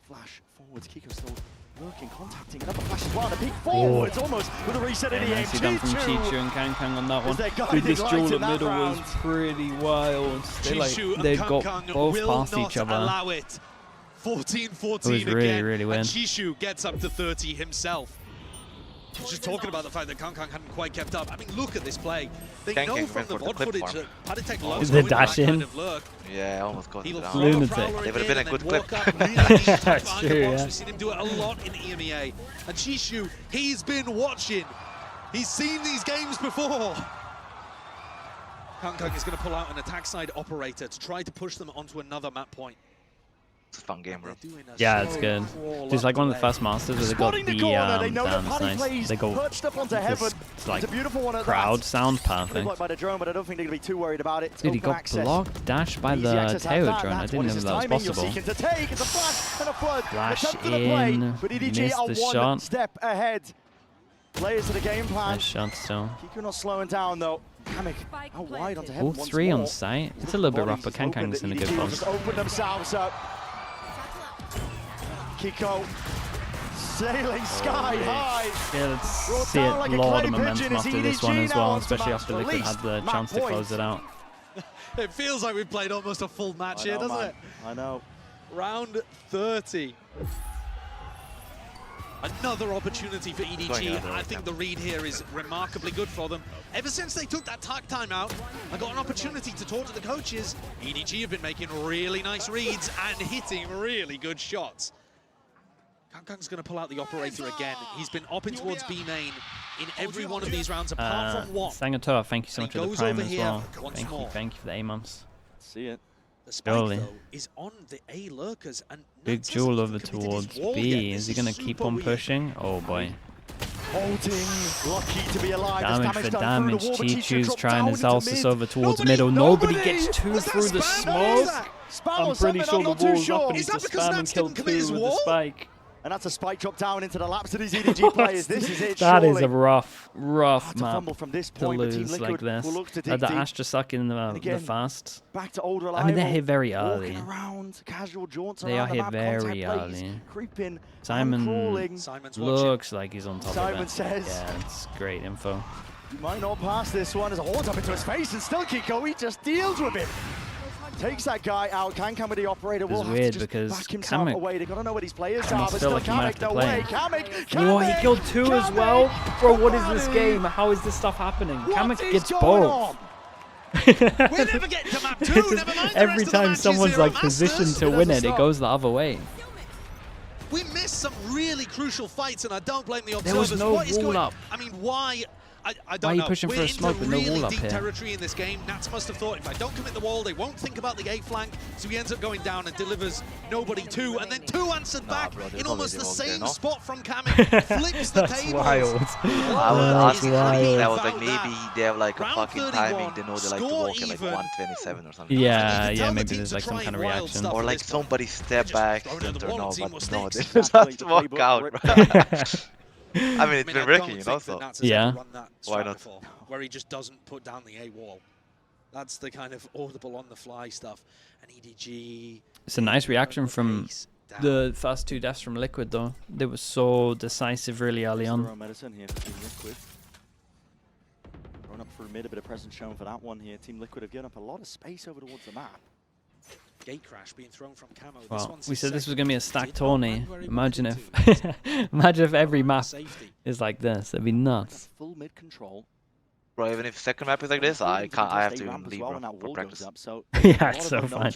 Flash forwards. Kiko still lurking, contacting. Another flash as well. And a peek forwards almost with a reset in the aim. Nicely done from Chichu and Kang on that one. their Dude, guiding this light duel in at that middle was round. pretty wild. Chishu They've and got Kang both will past not each other. allow it. 14-14 It was really, again, really and weird. Chishu gets up to 30 himself. I was just talking about the fact that Kang hadn't quite kept up. I mean, look at this play. They Kang know went from the for the VOD clip footage farm. that Paddytech loves The going for dash that kind in. of lurk. Yeah, I almost got He'll it throw down. a Lunatic. Prowler They in would've been a and good then clip. walk up really deep That's behind true, the box. yeah. We've seen him do it a lot in EMEA. And Chishu, he's been watching. He's seen these games before. Kang is going to pull out an attack side operator to try to push them onto another map point. It's a fun game, bro. They're doing a Yeah, it's slow good. crawl It's like up one of the the way. first masters where they got Spotting the the corner, they know that damn, Paddy it's nice. plays They go perched up onto heaven. it's like It's a beautiful one at crowd that. sound Really perfect. blocked by the drone, but I don't think they're going to be too worried about it. It's Dude, he open got access. blocked, dashed by Easy the access at Teo that. drone. I That's didn't what know is his that was timing. You're possible. seeking to take. It's a flash and a flood. Flash Attempt to the play, in, but EDG missed are the one shot. step ahead. Players to the game plan. Nice shot still. Kiko not slowing down though. Hammock out wide onto heaven All once 3 on more. site. It's a little bit rough, but Bodies Kang's open, in a but good EDG will place. just open themselves up. Kiko sailing sky high. Yeah, let's Brought see it down like a load clay of momentum pigeon. It's after this EDG one as now well, on to especially match after the Liquid least had the map chance to close points. it out. It feels like we've played almost a full match here, doesn't it? I know. Round 30. Another opportunity for Going EDG. another I think the read here is remarkably good for them. Ever since they took that timeout, I got an opportunity to talk to the coaches. EDG have been making really nice reads and hitting really good shots. Kang's going to pull out the operator again. He's been opping towards B main in every one of these rounds, apart from one. Sangatoa, thank you so And much he for the goes prime over as here well. once Thank you more. for the A months. See it. The spike, Surely. though, is on the A lurkers. And Big Nats duel hasn't over even committed towards his wall B. yet. Is This he going to keep super on weird. pushing? Oh boy. Holding, lucky to be alive. Damage There's for damage done damage. through the wall, but Chichu's dropped trying down his into Alsus mid. over towards Nobody, middle. Nobody nobody! gets 2 Was that through the spam? smoke. Spam I'm or pretty something, sure I'm the not too wall's up sure. and Is he's that just because spam and Nats killed didn't commit 2 his with the wall? spike. And that's a spike drop down into the laps of these EDG players. This is it, That is surely. a rough To map fumble from this to point, but Team lose Liquid like this. will look to dig The deep. Astra suck in the again, fast. Back to old I reliable. mean, they're here very early. Walking around, casual jaunts They around are the here map, very contact plays, early. creeping, Simon crawling. Simon's watching. looks like he's on top of Simon it. says. Yeah, it's great info. You might not pass this one as a horns up into his face, and still Kiko, he just deals with it. Takes that guy out. Can with the operator will It's have to weird just because back himself Kamek- away. They gotta know where these players Kamek are, but still still like he might have Kamek, to no play way. him. Kamek, Oh, he killed 2 as well? Bro, what is this Kamek! game? How is this stuff happening? Kamek What is gets going both. on? We're never getting to map 2, It's just never mind the every rest of the time matches someone's here like at positioned Masters. to win it, it goes the other way. We missed some really crucial fights, and I don't blame the There was observers. no What is wall going? up. I mean, why? I don't Why are you know. pushing for We're a smoke into with no really wall up deep here? territory in this game. Nats must have thought, if I don't commit the wall, they won't think about the A flank, so he ends up going down and delivers nobody 2, and then 2 answered back bro, in almost the probably same no? spot from Kamek. Flips the That's tables. wild. I was That's asking wild. that was like About maybe that. they have like a Round fucking 31, timing. They know they like to score walk at like even. 127 or something. Yeah, You can yeah, tell the maybe teams there's are like some trying kind of wild reaction. stuff. Or at like this point. somebody step just back, thrown at the turn wall and off, see but what no, sticks. they Exactly, just the walk playbook out, ripped bro. out. I mean, it's been working, you know, I don't so. think that Nats has Yeah. ever run that Why strat not? before, where he just doesn't put down the A wall. That's the kind of audible on the fly stuff. And EDG. It's a nice reaction from Face down. the first 2 deaths from Liquid, though. They were so decisive really early Their on. own medicine here for Team Liquid. Going up through mid, a bit of presence shown for that one here. Team Liquid have given up a lot of space over towards the map. Gate crash being thrown from Camo. This Well, one's we his said this was second. going to be a Did stacked not tourney. land where he Imagine wanted if, to. imagine if every map Safety. is like this. It'd be nuts. Full mid control. Bro, even if second map is like this, I can't. I have to even leave, bro, Well, for practice. up, so Yeah, it's so fun.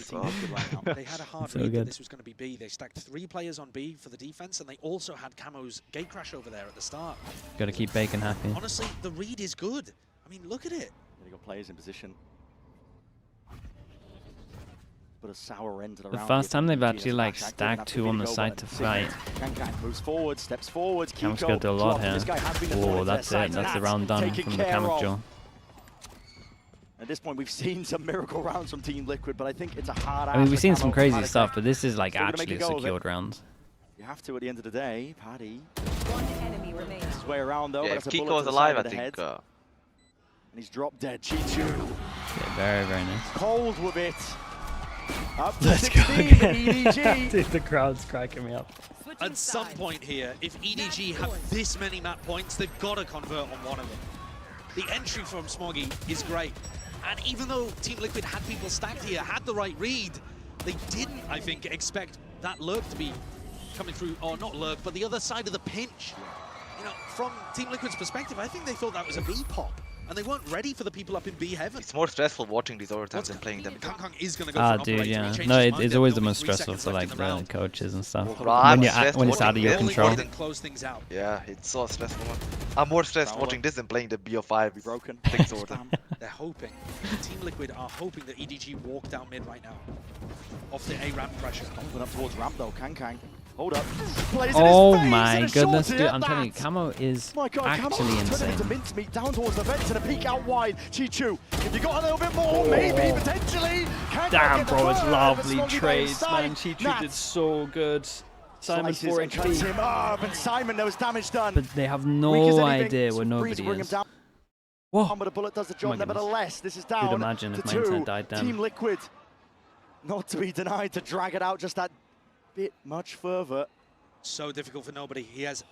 They had a hard So read good. that this was going to be B. They stacked 3 players on B for the defense, and they also had Camo's gate crash over there at the start. Got to keep Bacon happy. Honestly, the read is good. I mean, look at it. They got players in position. But a sour end to the The round first here time for they've EDG. actually It's like flash active, stacked and 2 on the that's side really to go, but fight. Kankan moves forward, steps forward. Camo's Kiko got a lot dropped. here. This guy has been Oh, deployed to their that's side, it. That's the and round done taken from the care Kamek of. Jaw. At this point, we've seen some miracle rounds from Team Liquid, but I think it's a hard. I mean, we've seen some crazy Paddy stuff, but this is like Still gonna make actually a a go of it. secured round. You have to at the end of the day. Paddy One enemy remains. his way around though. Yeah, but if that's a Kiko bullet was to the alive, side I of the think. head. And he's dropped dead. Chichu Yeah, very, very nice. cold with it. Up to Let's go 16 again. EDG. Dude, the crowd's cracking me up. At some point here, if EDG have this many map points, they've got to convert on one of them. The entry from Smoggy is great. And even though Team Liquid had people stacked here, had the right read, they didn't, I think, expect that lurk to be coming through, or not lurk, but the other side of the pinch. You know, from Team Liquid's perspective, I think they thought that was a B pop. And they weren't ready for the people up in B heaven. It's more stressful watching these overtimes than playing them. Kang is going to go for an Dude, operator. He yeah. changed No, his it's mind. always There'll the be most 3 stressful seconds for left like in the the round. coaches and stuff. Bro, I'm stressed When it's out of watching your this. control. Then close things out. Yeah, it's so stressful, man. I'm more stressed Fowler. watching this than playing the BO5. Be broken. Things order. Spam. They're hoping, Team Liquid are hoping that EDG walk down mid right now. Off the A ramp pressure. Went up towards ramp though. Kang. Hold up. Plays in his Oh face my and a goodness, shorty dude. at I'm telling you, that. Camo is My God, actually Turning into insane. mincemeat down towards the vents and a peek out wide. Chichu, if you got a little bit more, maybe, potentially. Kang Damn, get the bro, it's third, lovely but Smoggy trades, inside. man. Chichu did Nats so good. Simon slices 4 and cuts him up, and Simon, there was damage done. But they have Weak as no anything. idea where Breeze nobody bring him is. down, Whoa. but a bullet does the my job. goodness. Nevertheless, this is down imagine to if my 2. internet died then. Team Liquid, not to be denied, to drag it out just that bit much further. So difficult for nobody. He has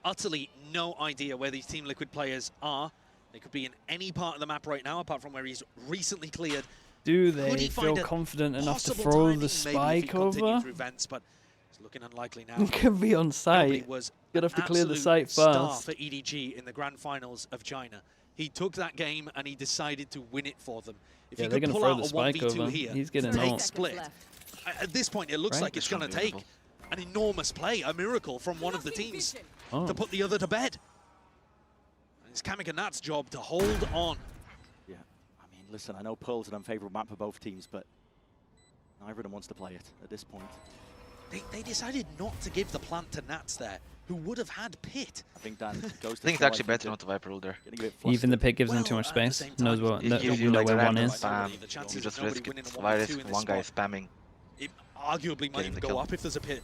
utterly no idea where these Team Liquid players are. They could be in any part of the map right now, apart from where he's recently cleared. Do Could they he feel find a confident enough to possible throw timing? the Maybe if he spike continued over? through vents, but it's looking unlikely now. It could be on Nobody site. was Gonna have to clear the absolute site star first. for EDG in the grand finals of China. He took that game and he decided to win it for them. If Yeah, he they're could gonna pull throw out the a spike 1v2 over. here, He's getting take ult. split. At this point, it looks Right? like it's going to take an enormous play, a miracle from one of the teams Oh. to put the other to bed. And it's Kamek and Nat's job to hold on. Yeah, I mean, listen, I know Pearl's an unfavorable map for both teams, but neither of them wants to play it at this point. They decided not to give the plant to Nats there, who would have had Pit. I think that goes I to think it's actually better not to Viper rule there. getting a bit Even the flustered. pick gives them too Well, much at the space. same Knows time, what, It know, gives you you know like where one random is. spam. The chances You of just nobody risk it. winning a Why 1v2 risk in this one guy spot? spamming? It arguably might Getting even the go kill. up if there's a Pit.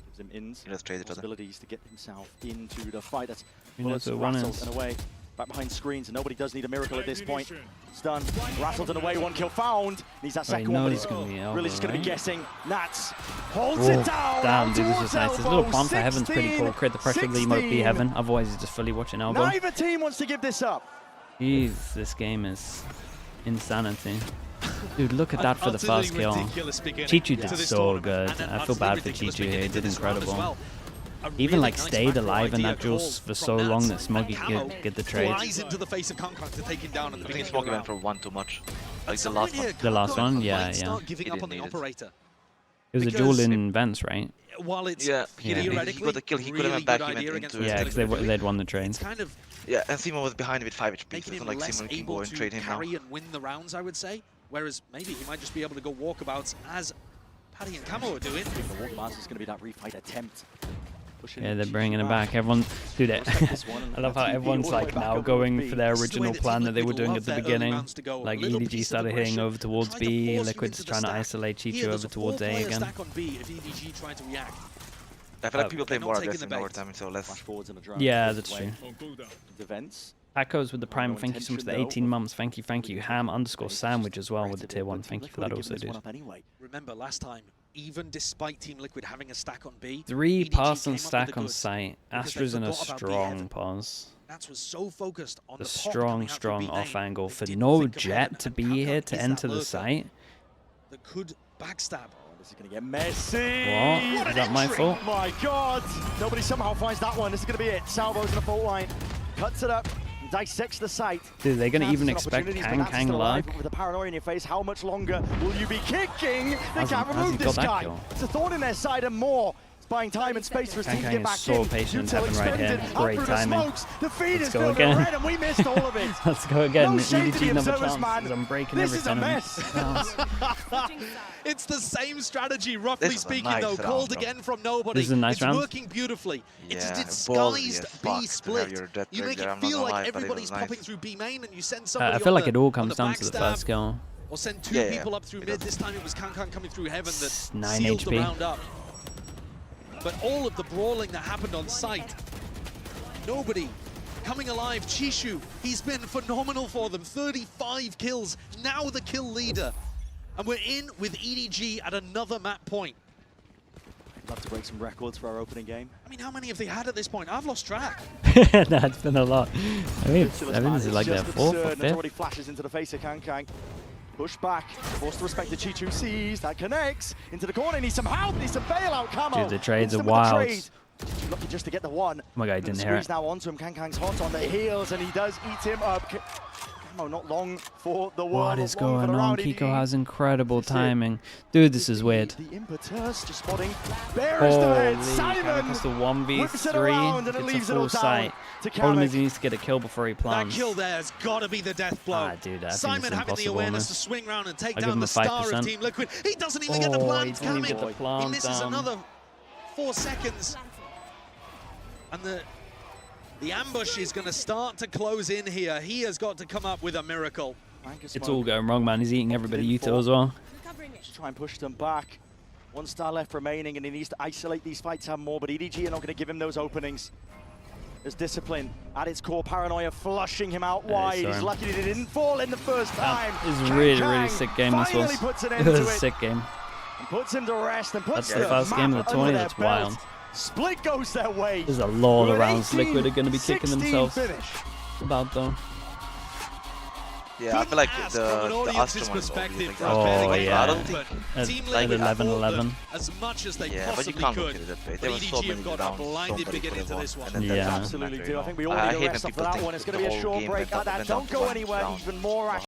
Gives him ins, You just trade each other. possibilities to get himself into the fight. That's Who knows bullets where one rattled is? and away. Back behind screens, and nobody does need a miracle at this point. Stun, rattled and away, 1 kill found. Needs that Well, he second one, but knows he's it's gonna be really over, just going to be right? guessing. Nats holds Oh, it down. damn, out dude, this towards is nice. This elbow. little pump for Heaven's pretty cool. 16, Create the pressure of the emote B 16. Heaven. Otherwise, he's just fully watching elbow. Neither team wants to give this up. Jeez, this game is insanity. Dude, look at that for the first kill. Chichu did so good. I feel bad for Chichu here. He did incredible. Even like stayed alive in that duel for so long that Smoggy could get the trade. I think Smoggy went for one too much. Like the last one. The last one? Yeah, yeah. It was a duel in vents, right? Yeah, he got a kill. He couldn't have back him into yeah, because they'd won the trade. Yeah, and Simon was behind with 5 HP, so it's not like Simon can go and trade him now. And win the rounds, I would say. Whereas maybe he might just be able to go walkabouts as Paddy and Camo are doing. The walkabouts is going to be that refight attempt. Yeah, they're bringing it back. Everyone, dude, I love how everyone's like now going for their original plan that they were doing at the beginning. Like EDG started hitting over towards B, Liquid's trying to isolate Chichu over towards A again. I feel like people play more aggressive in overtime, so less. Yeah, that's true. Tacos with the Prime, thank you so much for the 18 months. Thank you, thank you. Ham_sandwich as well with the tier 1. Thank you for that also, dude. Remember last time, even despite Team Liquid having a stack on B, 3 pass and stack on site. Astra's in a strong pause. Nats was so focused on the strong off angle for no jet to be here to enter the site. That could backstab. This is going to get messy. What? Is that my fault? My God. Nobody somehow finds that one. This is going to be it. Salvo's in the fault line. Cuts it up. Dissects the site. Dude, they're going to even expect Kang luck. With the paranoia in your face, how much longer will you be kicking? They can't remove this guy. It's a thorn in their side and more. It's buying time and space for his team to get back in. Kang is so patient, Evan, right here. Great timing. Let's go again. And we missed all of it. Let's go again. No shade to the observers, man. I'm breaking this is a mess. It's the same strategy, roughly speaking, though. Called again from nobody. This is a nice round. It's working beautifully. It's a disguised B split. You make it feel like everybody's popping through B main, and you send somebody I feel like it all comes down to the first kill. Or send 2 people up through mid. This time it was Kankan coming through heaven that 9 sealed HP. the round up. But all of the brawling that happened on site, nobody coming alive. Chishu, he's been phenomenal for them. 35 kills, now the kill leader. And we're in with EDG at another map point. I'd love to break some records for our opening game. I mean, how many have they had at this point? I've lost track. That's been a lot. I mean, this is like their 4th or 5th. Already flashes into the face of Kang. Push back, forced to respect the Chichu sees, that connects, into the corner, needs some help, needs some bailout, Camo. Dude, the trades are wild. Lucky just to get the one. Oh my God, he didn't hear it. Now onto him, Kang's hot on the heels, and he does eat him up. Camo not long for the one. What is going on? Kiko has incredible timing. Dude, this is weird. The impetus, just spotting. Bears the head, Simon! It's the 1v3, it's a full site. Problem is he needs to get a kill before he plants. That kill there has got to be the death blow. Dude, I think Simon it's having the awareness to swing round and take down the 5%. star of Team Liquid. He doesn't even get the plant coming. He misses another 4 seconds. And the ambush is going to start to close in here. He has got to come up with a miracle. It's all going wrong, man. He's eating everybody Yuto as well. Just try and push them back. 1 star left remaining, and he needs to isolate these fights and more, but EDG are not going to give him those openings. There's discipline at its core, paranoia flushing him out wide. He's lucky that he didn't fall in the first time. This is really sick game, this was. It was a sick game. And puts him to rest and puts That's the first game of the tournament. That's wild. Split goes their way. There's a lot of rounds Liquid are going to be kicking themselves about, though. Yeah, I feel like the Astra one is obvious. Yeah. I don't think like 11-11. As much as they but you can't look at it that way. There were so many rounds, somebody could have won. Yeah, absolutely do. I think we all need a rest after that one. It's going to be a short break. Don't go anywhere. Even more action.